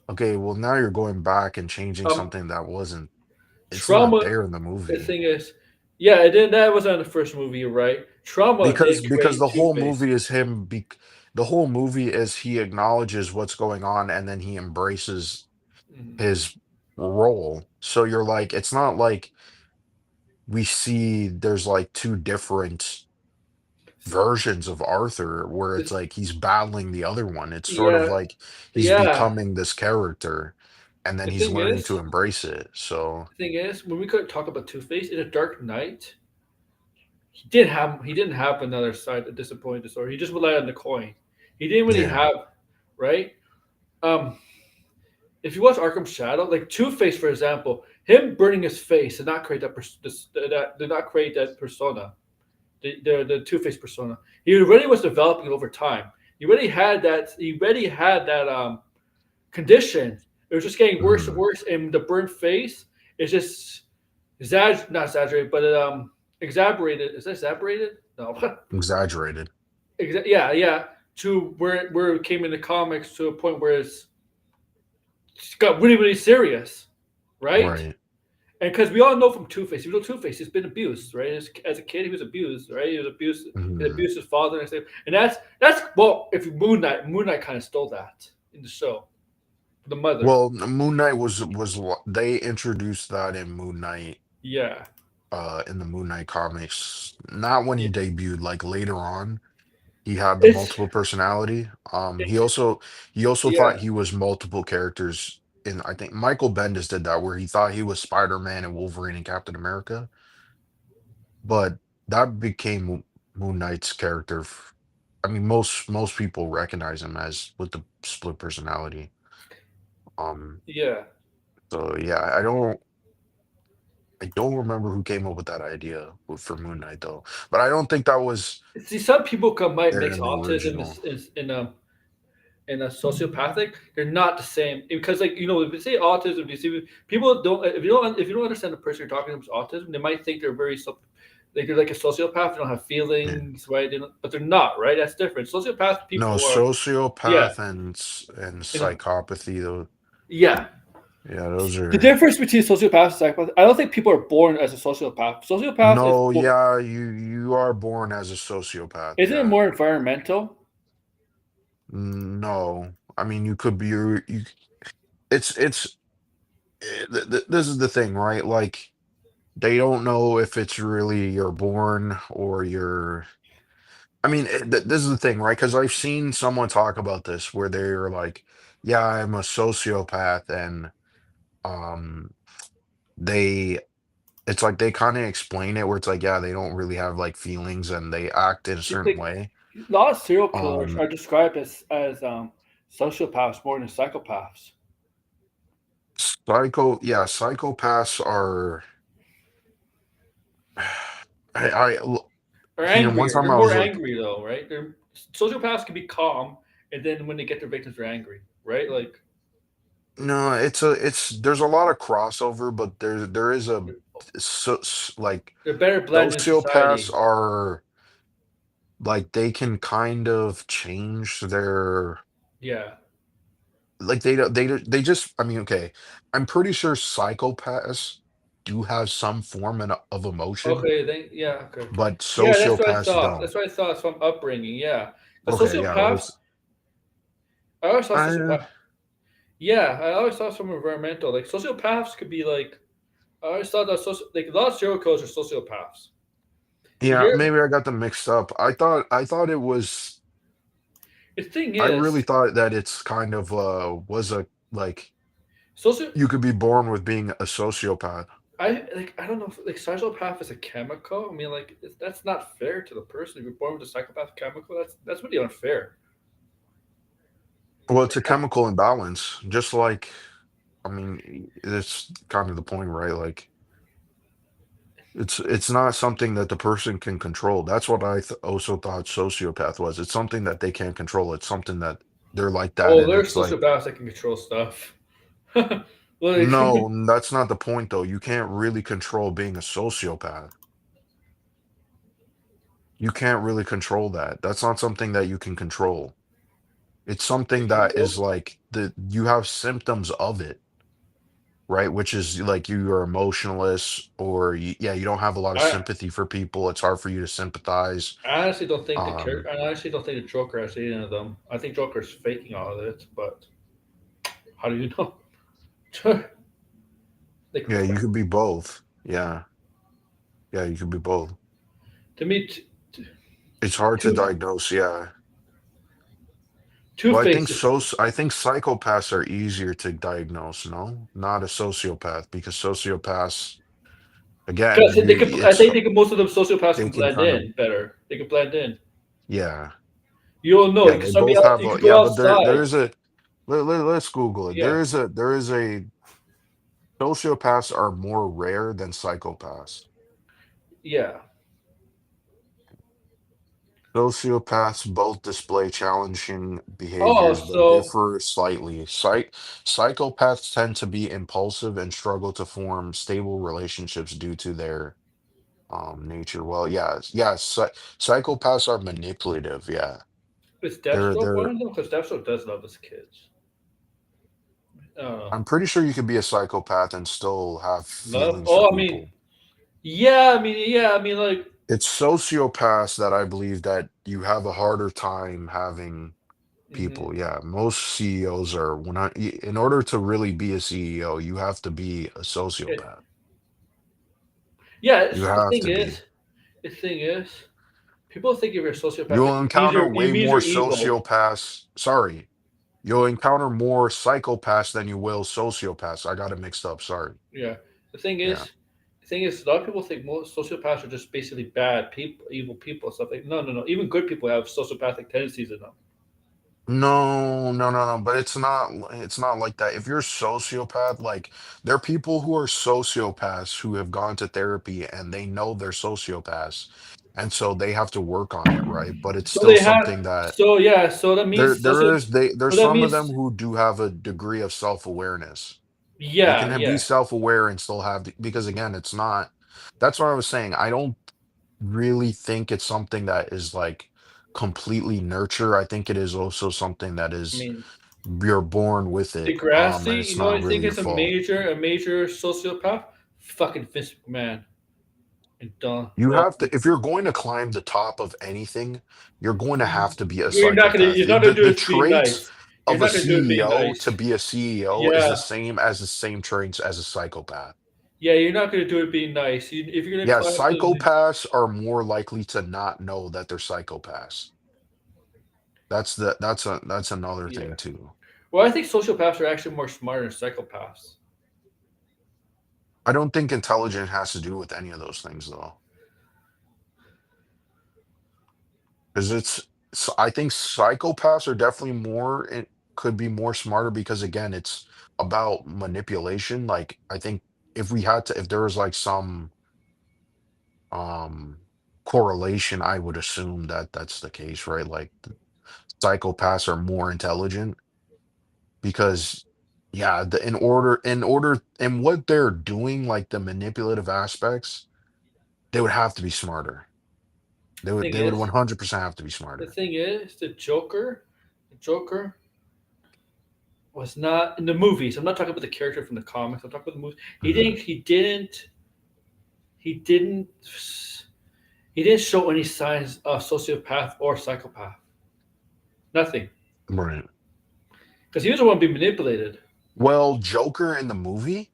okay, well now you're going back and changing Um, something that wasn't it's not Trauma. there in the The movie. thing is, yeah, it did. That was on the first movie. You're right. Trauma Because did because create the Two whole Face. movie is the whole movie is he acknowledges what's going on and then he embraces Mhm. his role. So you're like, it's not like we see there's like two different versions of Arthur where it's This, like he's battling the other one. It's sort of yeah, like he's yeah. becoming this character and then The he's thing learning to is, embrace it. So, when we could talk about Two Face in a Dark Knight, he didn't have another side, a disappointing disorder. He just relied on the coin. He didn't really yeah, have right. Um, if you watch Arkham Shadow, like Two Face, for example, him burning his face did not create that did not create that persona, the Two Face persona. He already was developing it over time. He already had that. He already had that condition. It was just getting worse and mhm, worse, and the burnt face is just not exaggerated, but exaggerated. Is that exaggerated? No. exaggerated. Yeah, yeah. To where it came in the comics to a point where it's got really really serious, right? Right. And because we all know from Two Face, even though Two Face has been abused, right? As a kid, he was abused, right? He was abused. He Mhm. abused his father and stuff. And that's well, if Moon Knight kind of stole that in the show, the mother. Well, Moon Knight they introduced that in Moon Knight Yeah, in the Moon Knight comics. Not when yeah. he debuted, like later on, he had the It's multiple personality. it's He also yeah. thought he was multiple characters in I think Michael Bendis did that where he thought he was Spider-Man and Wolverine and Captain America, but that became Moon Knight's character. I mean, most people recognize him as with the split personality. Um, Yeah. so yeah, I don't remember who came up with that idea for Moon Knight though, but I don't think that was See, some people might there mix in the autism original. in a sociopathic. They're not the same because, like, if you say autism, you see people don't if you don't understand the person you're talking to with autism, they might think they're like they're like a sociopath. They don't have Yeah. feelings, right? But they're not, right? That's different. Sociopath No, people are, yeah, sociopath and you know, psychopathy though. yeah. Yeah, those The are difference between sociopath and psychopath, I don't think people are born as a sociopath. Sociopath is no, yeah, you are born as a sociopath. isn't it Yeah. more environmental? No. I mean, you could be you it's this is the thing, right? Like they don't know if it's really you're born or you're I mean, this is the thing, right? Because I've seen someone talk about this where they're like, "Yeah, I'm a sociopath," and um, they, it's like they kind of explain it where it's like, yeah, they don't really have like feelings and they act in a It's certain like way. a lot of serial killers Um, are described as sociopaths more than psychopaths. yeah, psychopaths are. I Or you know, one angrier. time They're I more was like, angry though, right? They're Sociopaths can be calm, and then when they get their victims, they're angry, right? Like no, it's there's a lot of crossover, but there is a like they're better blended in sociopaths society. are like they can kind of change their Yeah. like they just I mean okay I'm pretty sure psychopaths do have some form of emotion Okay. Yeah. Okay. but Yeah, that's what I sociopaths thought. don't. That's what I thought from upbringing. Yeah, but Okay, yeah, well, sociopaths. I always thought uh, sociopath. Yeah, I always thought from environmental. Like sociopaths could be like. I always thought that like a lot of serial killers are sociopaths. You yeah, hear maybe I got them mixed up. I thought it was the thing I really is, thought that it's kind of was a like socio. you could be born with being a sociopath. I don't know if, like psychopath is a chemical. I mean, like that's not fair to the person. If you're born with a psychopath chemical, that's really unfair. Well, it's a chemical imbalance just like I mean it's kind of the point, right? Like it's not something that the person can control. That's what I also thought sociopath was. It's something that they can't control. It's something that they're like that, Oh, and there's it's like, sociopaths that can control stuff. Like, no, that's not the point, though. You can't really control being a sociopath. You can't really control that. That's not something that you can control. It's something you that is don't. like the you have symptoms of it, right? Which is like you are emotionless, or yeah, you don't have a lot of I sympathy for people. It's hard for you to sympathize. I honestly don't think Um, I honestly don't think the Joker has any of them. I think Joker's faking all of it. But how do you know? Like yeah, you could be both. Yeah. Yeah, you could be both. to me, It's hard to two diagnose, yeah. Two Well, Face is I think psychopaths are easier to diagnose, no? Not a sociopath, because sociopaths, again, because they you could. I it's think most of them sociopaths they can can blend kind of in better. They can blend in. yeah. You don't know Yeah, because they somebody both else. have You a could yeah, go but there outside. is a let's Google it. Yeah, There is a sociopaths are more rare than psychopaths. yeah. Sociopaths both display challenging Oh, behaviors but so differ slightly. Psychopaths tend to be impulsive and struggle to form stable relationships due to their nature. Well, yeah, psychopaths are manipulative. Yeah, is they're Deathstroke one they're. of them? Because Deathstroke does love his kids. Uh, I'm pretty sure you could be a psychopath and still have love. feelings for Oh, I mean, people. yeah. I mean, like, It's sociopaths that I believe that you have a harder time having hmm people. Yeah, most CEOs are when in order to really be a CEO, you have to be a sociopath. yeah. You The have thing to be. is, the thing is, people think if you're a sociopath, You'll it means encounter it way means more you're evil. sociopaths. Sorry. You'll encounter more psychopaths than you will sociopaths. I got it mixed up. Sorry. Yeah. The thing Yeah. is, a lot of people think most sociopaths are just basically bad people, evil people, and stuff like. No, no, no. Even good people have sociopathic tendencies in them. No, no, no, no. But it's not like that. If you're a sociopath, like there are people who are sociopaths who have gone to therapy and they know they're sociopaths. And so they have to work on it, right? But it's So still they have. something that So yeah. So that means there's So that some of them means. who do have a degree of self-awareness. They Yeah. can be Yeah. self-aware and still have because again, it's not that's what I was saying. I don't really think it's something that is like completely nurture. I think it is also something that I is mean, you're born with it, and Degrassi. it's You know, not I really think your it's fault. a major sociopath. Fucking Vince McMahon and Don. You Well, have to, if you're going to climb the top of anything, you're going to have to be a you're not gonna. psychopath. You're not gonna do The it being traits nice. You're of a not gonna do it being CEO to nice. be a CEO is Yeah. the same traits as a psychopath. Yeah. You're not gonna do it being nice. If you're gonna Yeah, climb to. psychopaths are more likely to not know that they're psychopaths. That's another Yeah. thing too. Well, I think sociopaths are actually more smarter than psychopaths. I don't think intelligence has to do with any of those things though. Because I think psychopaths are definitely more, it could be more smarter because again, it's about manipulation. Like, I think if there was like some um correlation, I would assume that that's the case, right? Like, psychopaths are more intelligent because, yeah, in what they're doing, like the manipulative aspects, they would have to be smarter. Thing They would is, 100% have to be smarter. the Joker. The Joker was not in the movies. I'm not talking about the character from the comics. I'm talking about the movies. He Mhm. didn't. He didn't. He didn't. He didn't show any signs of sociopath or psychopath. Nothing. Right. Because he was the one being manipulated. Well, Joker in the movie,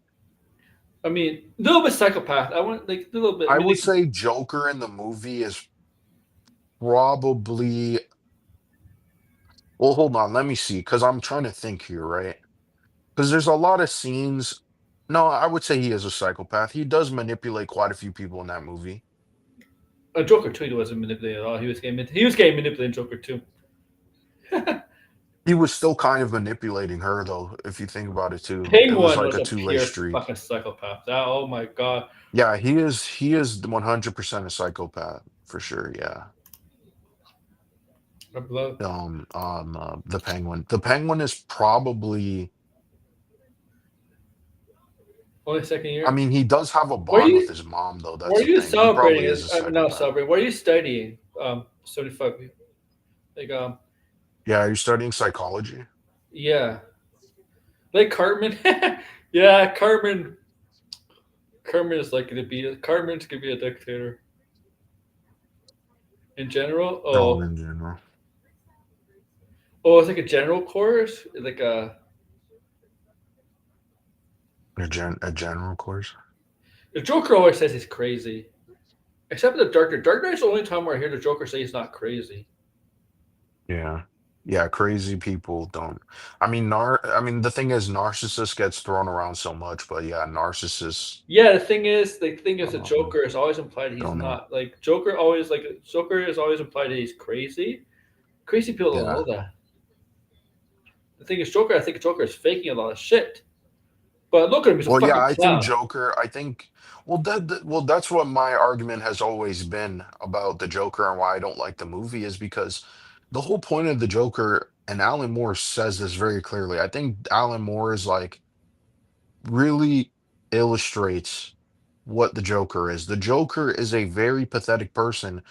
I mean, a little bit psychopath. I want like a little bit. I I mean, would like, say Joker in the movie is probably, well, hold on, let me see, because I'm trying to think here, right? Because there's a lot of scenes. No, I would say he is a psychopath. He does manipulate quite a few people in that movie. a Joker too. He wasn't manipulated at all. He was getting manipulated in Joker too. He was still kind of manipulating her, though, if you think about it too. It was Penguin like was a a two-way pure street. fucking psychopath. Oh my god. Yeah, he is 100% a psychopath for sure. Yeah. I love The Penguin. The Penguin is probably, only second I year. mean, he does have a What are bond with you? his mom, though. What That's are the you thing. He celebrating? probably is a I'm not psychopath. celebrating. What are you studying? 75. Like Yeah, are you studying psychology? yeah, like Cartman. Yeah, Cartman. Cartman's gonna be a dictator in general. Oh, in general. Oh, it's like a general course. Like A general course? the Joker always says he's crazy, except for the Dark Knight. Dark Knight's the only time where I hear the Joker say he's not crazy. Yeah. Yeah, crazy people don't. I mean, the thing is, narcissist gets thrown around so much, but yeah, narcissists, Yeah, the thing is, the um, Joker is always implied he's don't know. not. Joker is always implied that he's crazy. Crazy people don't know Yeah. that. The thing is, Joker. I think Joker is faking a lot of shit. But look at him; he's a Well, yeah, fucking I think clown. Joker, well, that's what my argument has always been about the Joker and why I don't like the movie is because the whole point of the Joker, and Alan Moore says this very clearly. I think Alan Moore is like really illustrates what the Joker is. The Joker is a very pathetic person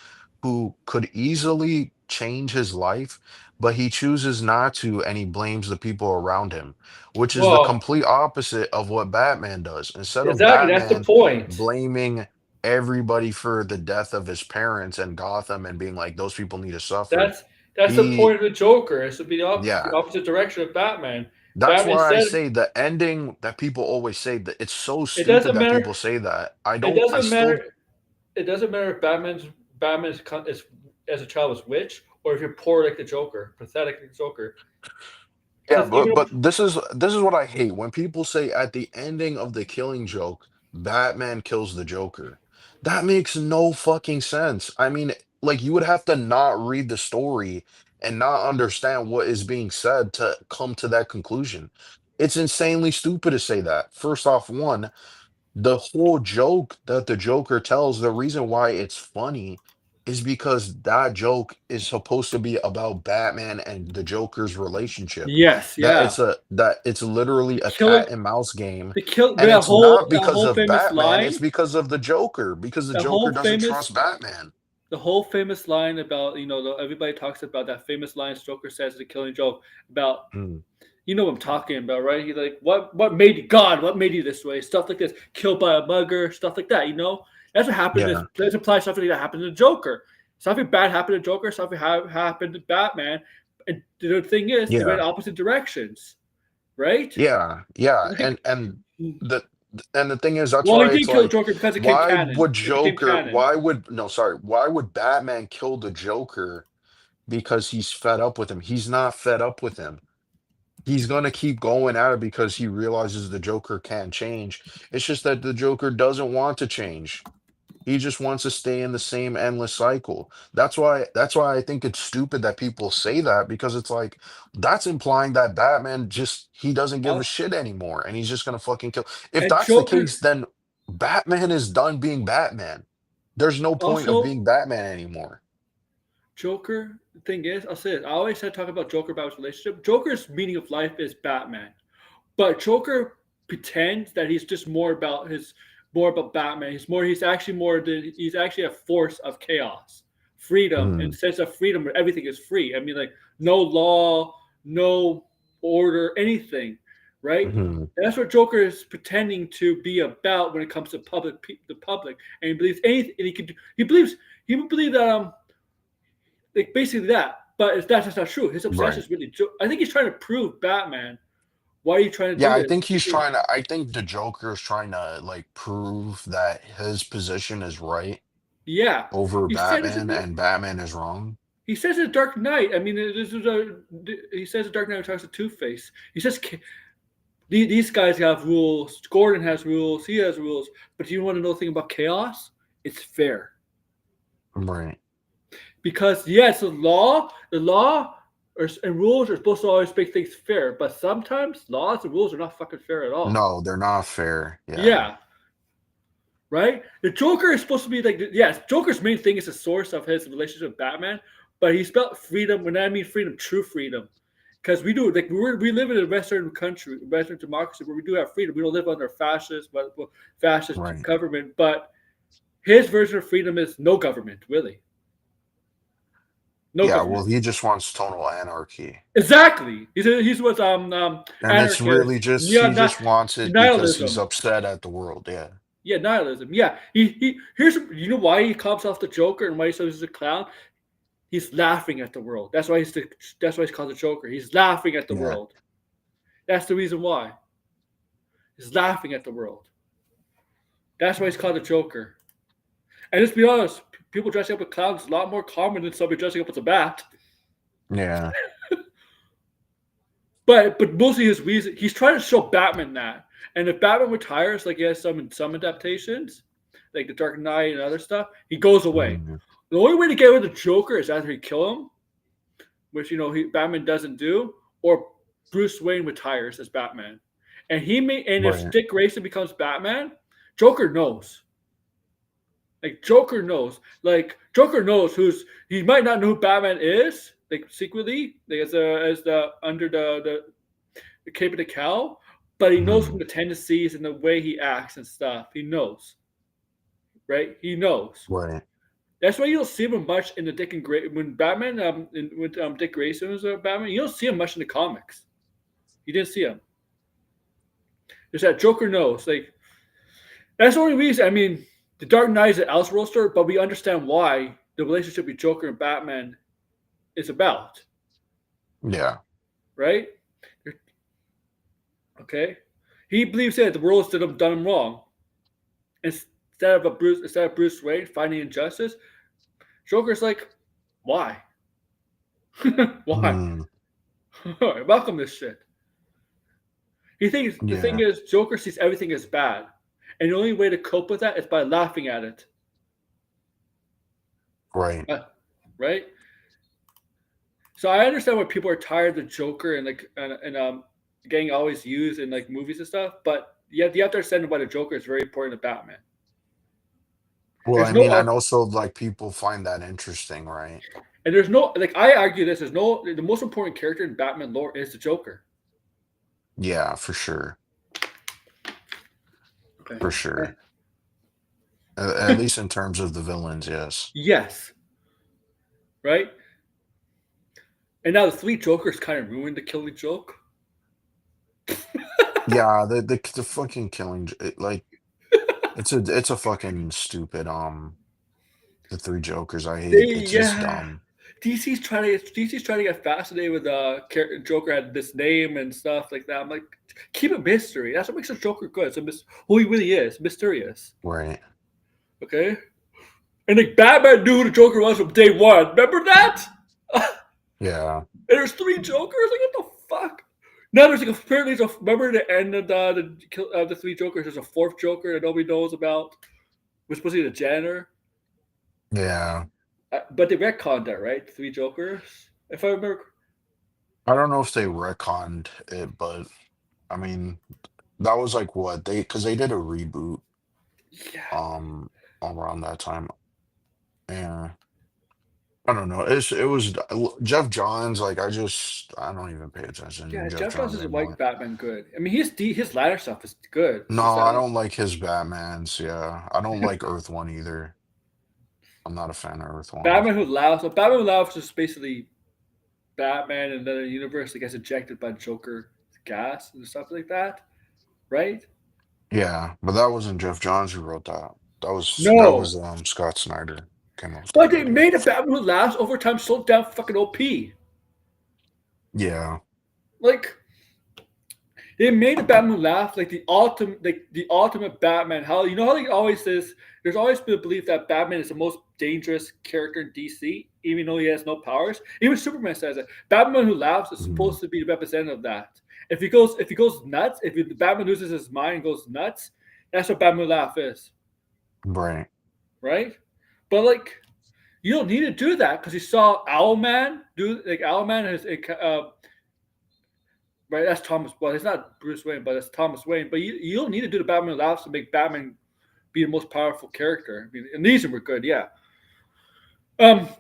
who could easily change his life, but he chooses not to, and he blames the people around him, which is the Well, complete opposite of what Batman does. Instead of exactly. That's the Batman point. blaming everybody for the death of his parents and Gotham and being like, those people need to suffer, That's that's the point he, of the Joker. Is to be the yeah. opposite direction of Batman. That's Batman why I said say the ending that people always say that it's so it stupid doesn't that matter. people say that. It I doesn't still, matter. It doesn't matter if is as a child was witch or if you're poor like the Joker, pathetic like the Joker. Yeah, Because even but this is what I hate when people say at the ending of the Killing Joke, Batman kills the Joker. That makes no fucking sense. I mean, like you would have to not read the story and not understand what is being said to come to that conclusion. It's insanely stupid to say that. First off, one, the whole joke that the Joker tells, the reason why it's funny is because that joke is supposed to be about Batman and the Joker's relationship. yes, yeah, That it's literally a killing cat and mouse game. the kill And it's not that because whole of famous Batman, it's line, because of the Joker, because the that Joker whole doesn't famous trust Batman. the whole famous line about everybody talks about that famous line Joker says in the Killing Joke about Mm, what I'm talking about, right? He's like, what made you God? What made you this way? Stuff like this, killed by a mugger, stuff like that. That's what happened. yeah, This implies something that happened to Joker. Something bad happened to Joker. Something happened to Batman. And the thing is, they went yeah, opposite directions, right? yeah, yeah. Like, The and the thing is, that's well, he why it's did kill like, Joker because it became canon. It became canon. why would Batman kill the Joker because he's fed up with him? He's not fed up with him. He's gonna keep going at it because he realizes the Joker can't change. It's just that the Joker doesn't want to change. He just wants to stay in the same endless cycle. That's why I think it's stupid that people say that, because it's like that's implying that Batman just he doesn't give a Also, shit anymore and he's just gonna fucking kill. If and that's the Joker case, then Batman is done being Batman. There's no point of also being Batman anymore. Joker. The thing is, I'll say it. I always said talk about Joker about his relationship. Joker's meaning of life is Batman. But Joker pretends that he's just more about Batman. He's actually a force of chaos, freedom, and Mhm, sense of freedom where everything is free. I mean, like no law, no order, anything, right? mhm, And that's what Joker is pretending to be about when it comes to the public, and he believes anything. And he can. He would believe that like basically that. But that's just not true. His obsession right. is really. I think he's trying to prove Batman. Why are you trying to Yeah, do this? I think the Joker is trying to like prove that his position is right Yeah, over he said it's Batman and Batman is wrong. he says it's Dark Knight. I mean, this is he says the Dark Knight talks to Two Face. He says these guys have rules. Gordon has rules. He has rules. But do you want to know the thing about chaos? It's fair Right. because yes, the law and rules are supposed to always make things fair. But sometimes laws and rules are not fucking fair at all. No, they're not fair. Yeah. Yeah, right? The Joker is supposed to be like, yes, Joker's main thing is the source of his relationship with Batman, but he spelled freedom. When I mean freedom, true freedom, because we do like we live in a Western country, Western democracy where we do have freedom. We don't live under fascist Right. government, but his version of freedom is no government, really, no Yeah, well, government. he just wants total anarchy. Exactly. He's what And it's anarchist, really just he just wants it because he's nihilism. upset at the world. Yeah. Yeah, nihilism. Yeah, he here's why he comes off the Joker and why he says he's a clown. He's laughing at the world. That's why he's called the Joker. He's laughing at the Yeah. world. That's the reason why. He's laughing at the world. That's why he's called the Joker. And let's be honest, people dressing up with clowns is a lot more common than somebody dressing up as a bat. Yeah. But mostly his reason he's trying to show Batman that. And if Batman retires, like he has some adaptations, like the Dark Knight and other stuff, he goes away. Mhm. The only way to get rid of the Joker is either he kill him, which Batman doesn't do, or Bruce Wayne retires as Batman. And if Right. Dick Grayson becomes Batman, Joker knows. Like Joker knows who's he might not know who Batman is, like secretly, like as the under the cape of the cow, but he knows from Mhm. the tendencies and the way he acts and stuff. He knows, right? He knows. Right. That's why you don't see him much in the Dick and Gray when Batman when Dick Grayson was Batman. You don't see him much in the comics. You didn't see him. There's that Joker knows. Like that's the only reason. I mean, the Dark Knight is an Elseworld story, but we understand why the relationship between Joker and Batman is about, Yeah. right? Okay, he believes that the world has done him wrong. Instead of Bruce Wayne finding injustice, Joker's like, why? Why? Mm. Welcome this shit. He thinks the thing Yeah, is Joker sees everything as bad, and the only way to cope with that is by laughing at it. right. Uh, right? So I understand why people are tired of the Joker and getting always used in like movies and stuff, but you have to understand why the Joker is very important to Batman. Well, There's I no mean, and also like people find that interesting, right? and there's no like I argue this. There's no the most important character in Batman lore is the Joker. Yeah, for sure. Okay. For sure. At least in terms of the villains, yes. Yes. Right. And now the three Jokers kind of ruined the Killing Joke. Yeah, the fucking like it's a fucking stupid the three Jokers. I hate it. It's just Yeah. dumb. DC's trying to get fascinated with Joker had this name and stuff like that. I'm like, keep it mystery. That's what makes the Joker good. It's who he really is, mysterious. Right. Okay, and like Batman knew who the Joker was from day one. Remember that? And Yeah. there's three Jokers. Like what the fuck? Now there's like apparently remember the end of the three Jokers. There's a fourth Joker that nobody knows about. Was supposed to be the janitor, Yeah. but they retconned that, right? Three Jokers, if I remember. I don't know if they retconned it, but I mean, that was like what they because they did a reboot Yeah, um around that time. Yeah. I don't know. It was Jeff Johns. Like I don't even pay attention yeah. to Jeff Jeff Johns Johnson's white anymore. Batman good. I mean, his ladder stuff is good. It's No, just that I don't like his Batmans. Yeah, I don't like Earth One either. I'm not a fan of Earth One. Batman Who Laughs. So Batman Who Laughs is basically Batman in another universe that gets ejected by Joker gas and stuff like that, right? Yeah, but that wasn't Jeff Johns who wrote that. That No, was Scott Snyder came up with but that they idea. made a Batman Who Laughs over time so damn fucking OP. Yeah. Like they made the Batman laugh like the ultimate Batman. How you know how he always says there's always been a belief that Batman is the most dangerous character in DC, even though he has no powers. Even Superman says it. Batman Who Laughs is Mhm. supposed to be the representative of that. If he goes nuts, the Batman loses his mind and goes nuts, that's what Batman Who Laugh is, Right. right? But like you don't need to do that because you saw Owlman do like Owlman has right? That's Thomas. Well, it's not Bruce Wayne, but it's Thomas Wayne. But you don't need to do the Batman laughs to make Batman be the most powerful character. I mean, and these were good, yeah.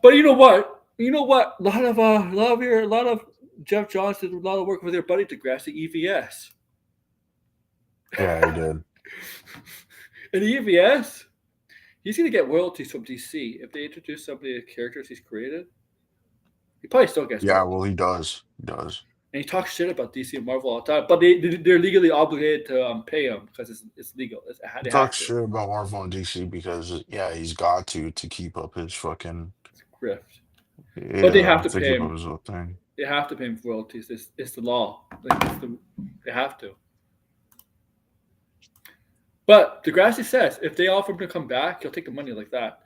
But you know what? You know what? A lot of Jeff Johns did a lot of work with their buddy Degrassi EVS. Yeah, he did. And the EVS, he's gonna get royalties from DC if they introduce some of the characters he's created. He probably still gets Yeah, royalties. well, he does. He does. And he talks shit about DC and Marvel all the time, but they're legally obligated to pay him because it's legal. He They have talks to. shit about Marvel and DC because yeah, he's got to keep up his fucking Grift. But they have yeah to to pay keep up him. his little thing. They have to pay him for royalties. It's the law. They have to. But Degrassi says if they offer him to come back, he'll take the money like that.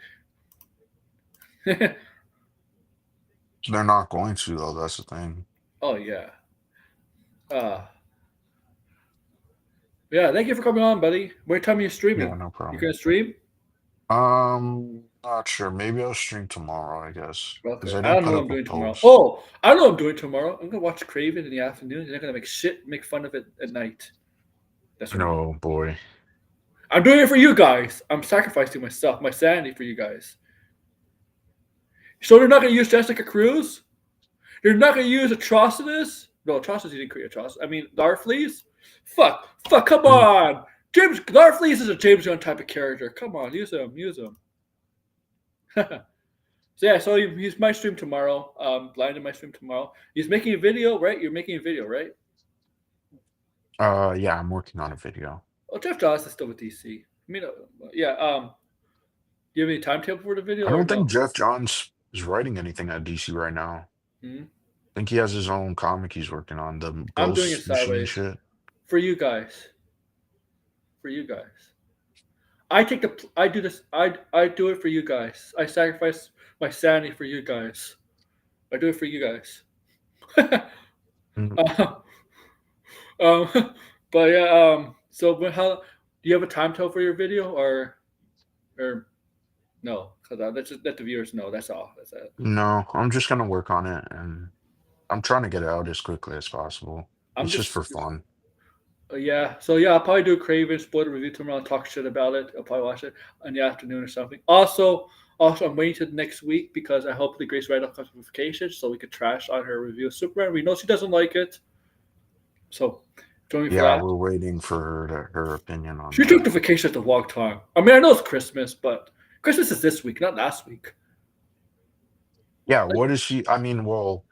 They're not going to though. That's the thing. Oh yeah. Uh yeah. Thank you for coming on, buddy. What time are you Yeah, streaming? no You problem. gonna stream? Not sure. Maybe I'll stream tomorrow, I guess, because Okay. I I didn't don't know put what I'm up a doing tomorrow. post. Oh, I don't know what I'm doing tomorrow. I'm gonna watch Craven in the afternoon, and I'm gonna make fun of it at night. That's what I'm doing. Oh boy. I'm doing it for you guys. I'm sacrificing myself, my sanity for you guys. So they're not gonna use Jessica Cruz? You're not gonna use Atrocitus? No, Atrocitus you didn't create Atrocitus. I mean Larfleeze? Fuck, come Mm, on! Larfleeze is a James Gunn type of character. Come on, use him. So yeah, so he's my stream tomorrow. Blind in my stream tomorrow. He's making a video, right? You're making a video, right? yeah, I'm working on a video. Oh, Jeff Johns is still with DC. I mean, yeah. Do you have any timetable for the video I or don't no? think Jeff Johns is writing anything at DC right now. Hmm? I think he has his own comic he's working on, the I'm doing it Ghost Machine sideways shit. for you guys. For you guys. I take the. I do this. I do it for you guys. I sacrifice my sanity for you guys. I do it for you guys. Mm, Uh, um, but yeah. So how do you have a time tell for your video or no? Because let's just let the viewers know. That's all. That's it. no, I'm just gonna work on it, and I'm trying to get it out as quickly as possible. I'm It's just just for fun. yeah. So yeah, I'll probably do a Craven spoiler review tomorrow and talk shit about it. I'll probably watch it in the afternoon or something. Also, I'm waiting to next week because I hope the Grace Randall comes with vacation so we could trash on her review of Superman. We know she doesn't like it, so join me for Yeah, that. we're waiting for her opinion on She took that. the vacation at the wrong time. I mean, I know it's Christmas, but Christmas is this week, not last week. Yeah, what is she? I mean, well,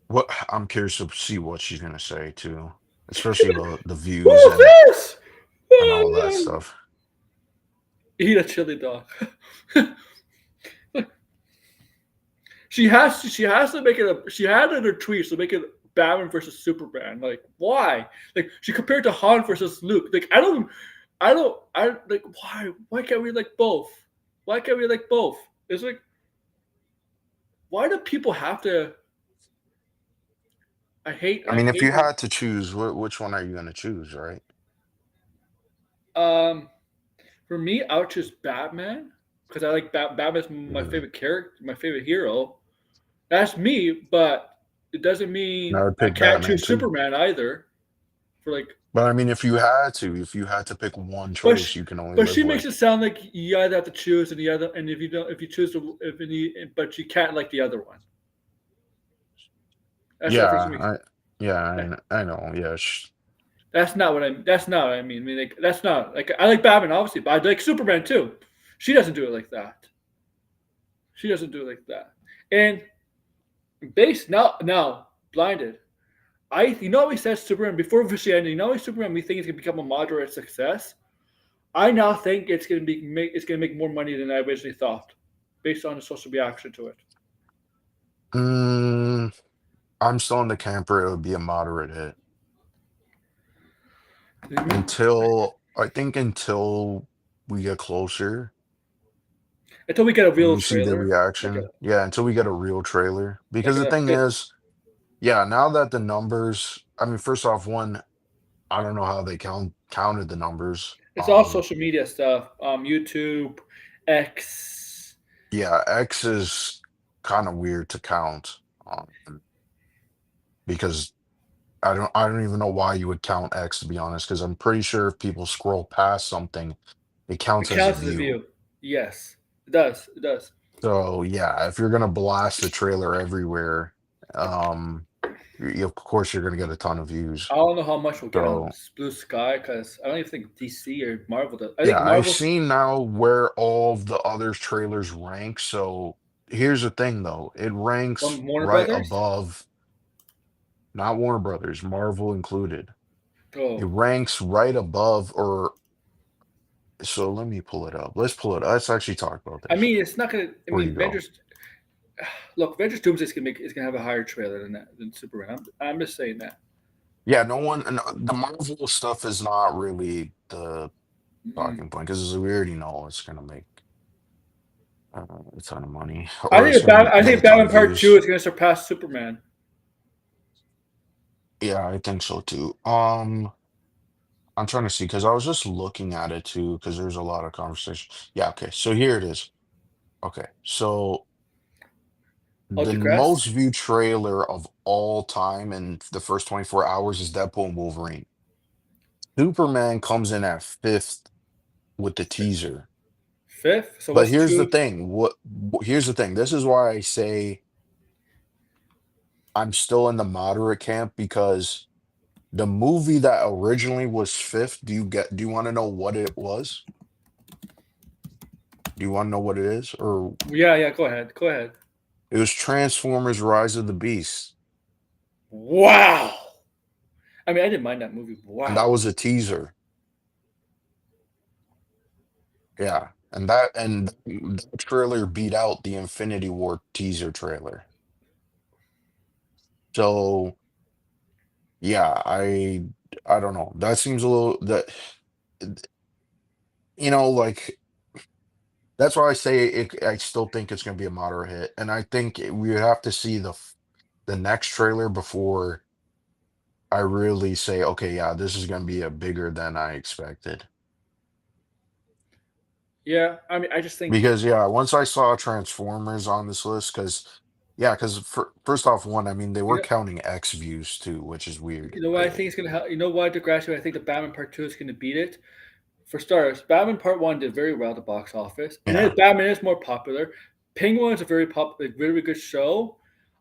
what I'm curious to see what she's gonna say too, especially the views Who's this? and Oh all that man! stuff. Eat a chili dog. She has to make it a she had in her tweets to make it Batman versus Superman. Like why? Like she compared to Han versus Luke. Like I like why can't we like both? Why can't we like both? It's like why do people have to I I mean, if hate you when had to choose, which one are you gonna choose, right? um for me I would choose Batman because I like Batman's my Yeah. favorite character, my favorite hero. That's me, but it doesn't I mean would I pick can't Batman choose too. Superman either. For like But I mean, if you had to pick one But choice, she, you can only but live she makes with. it sound like you either have to choose and the other, and if you don't, if you choose to, but you can't like the other one. That's what she Yeah, makes. I know. Yeah, That's not what I. That's not what I mean. I mean, like that's not like I like Batman obviously, but I like Superman too. She doesn't do it like that. She doesn't do it like that. And base now blinded. You know how we said Superman before Christianity. You know how Superman we think it's gonna become a moderate success. I now think it's gonna make more money than I originally thought, based on the social reaction to it. mm, I'm still in the camper. It would be a moderate hit until I think until we get closer Until we get a and real we see the trailer, like a reaction. Yeah, until we get a real trailer. like Because the a thing it, is, yeah, now that the numbers, I mean, first off, one, I don't know how they counted the numbers. it's all social media stuff. YouTube, X. Yeah, X is kind of weird to count because I don't even know why you would count X, to be honest, because I'm pretty sure if people scroll past something, it It counts as a counts as a view. view. Yes, it does. It does. So yeah, if you're gonna blast the trailer everywhere, of course you're gonna get a ton of views. I don't know how much we'll get on So Blue Sky because I don't even think DC or Marvel does. I think yeah, I've Marvel's seen now where all of the other trailers rank. So here's the thing though, it ranks from Warner right Brothers. above, not Warner Brothers, Marvel included. It Oh, ranks right above, or so let me pull it up. Let's pull it up. Let's actually talk about I this mean, it's not gonna. I before mean, you go. Avengers. Look, Avengers Doomsday is gonna have a higher trailer than that than Superman. I'm just saying that. Yeah, no one, no, the Marvel stuff is not really the Mm-mm. talking point because we already know it's gonna make a ton of money, I or it's think gonna I get a think ton Batman of Part Two views. is gonna surpass Superman. Yeah, I think so too. I'm trying to see because I was just looking at it too because there's a lot of conversation. Yeah, okay, so here it is. Okay, so Oh, the digress. most viewed trailer of all time in the first 24 hours is Deadpool and Wolverine. Superman comes in at fifth with the teaser. Fifth. So But what's here's the two? thing. Here's the thing. This is why I say I'm still in the moderate camp because the movie that originally was fifth, do you want to know what it was? Do you want to know what it is? Or Yeah, yeah. Go ahead. Go ahead. it was Transformers Rise of the Beast. Wow. I mean, I didn't mind that movie. And that Wow. was a teaser. Yeah. And that trailer beat out the Infinity War teaser trailer. So yeah, I don't know. That seems a little that like that's why I say I still think it's going to be a moderate hit, and I think we would have to see the next trailer before. I really say, okay, yeah, this is gonna be a bigger than I expected. Yeah, I mean, I just think Because yeah, once I saw Transformers on this list, because first off, one, I mean, they you were know, counting X views too, which is weird. you know what I But think is gonna help. You know why, DeGrasse? I think the Batman Part Two is gonna beat it. For starters, Batman Part One did very well at the box office, and yeah, Batman is more popular. Penguin is a very popular, really good show.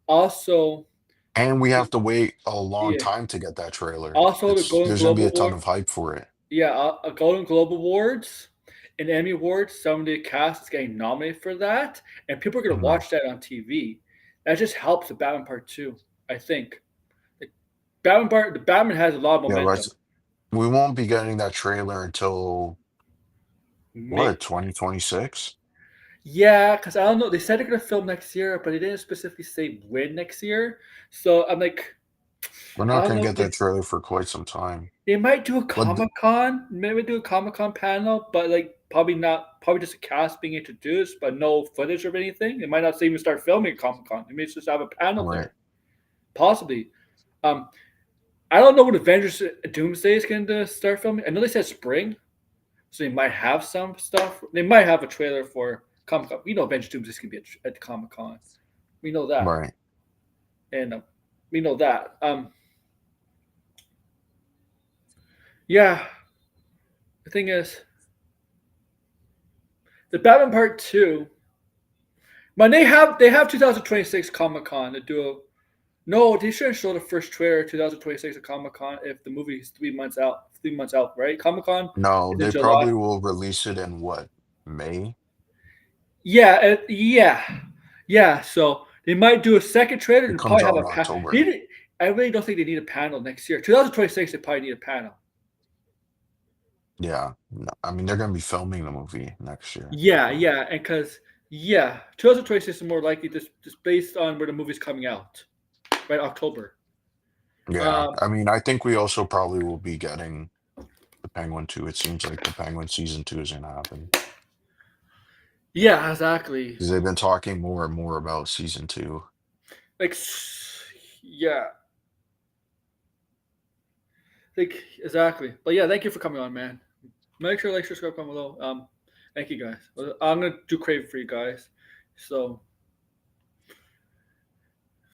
Also, and we have to wait a long yeah, time to get that trailer. also the It's Golden there's gonna Globe be a ton Award. of hype for it. Yeah, Golden Globe Awards and Emmy Awards. Some of the cast is getting nominated for that, and people are gonna Mhm. watch that on TV. That just helps the Batman Part Two, I think. Like, the Batman has a lot of Yeah, right. momentum. We won't be getting that trailer until May, what, 2026? yeah, because I don't know. They said they're gonna film next year, but they didn't specifically say when next year. So I'm like, We're I not don't gonna know. get that trailer for quite some time. They might do a But Comic Con, maybe do a Comic Con panel, but like probably not. Probably just a cast being introduced, but no footage of anything. They might not even start filming Comic Con. They may just have a panel right, there, possibly. Um, I don't know when Avengers Doomsday is going to start filming. I know they said spring, so they might have some stuff. They might have a trailer for Comic Con. We know Avengers Doomsday is going to be at Comic Con. We know that, right. and we know that. Yeah. The thing is, the Batman Part Two. But they have 2026 Comic Con to do a. No, they shouldn't show the first trailer 2026 at Comic Con if the movie is 3 months out. 3 months out, right? Comic Con No, is in they July. probably will release it in what, May? Yeah, yeah, yeah. So they might do a second trailer It and comes probably have out a in panel. October. I really don't think they need a panel next year. 2026, they probably need a panel. Yeah. No, I mean, they're gonna be filming the movie next year. Yeah, So yeah, and because yeah, 2026 is more likely just based on where the movie's coming out, right? October. yeah. Um, I mean, I think we also probably will be getting the Penguin too. It seems like the Penguin season two is gonna happen. yeah, exactly. Because they've been talking more and more about season two. Like, yeah, like exactly. But yeah, thank you for coming on, man. Make sure like subscribe, comment below. Thank you guys. I'm gonna do crave for you guys. So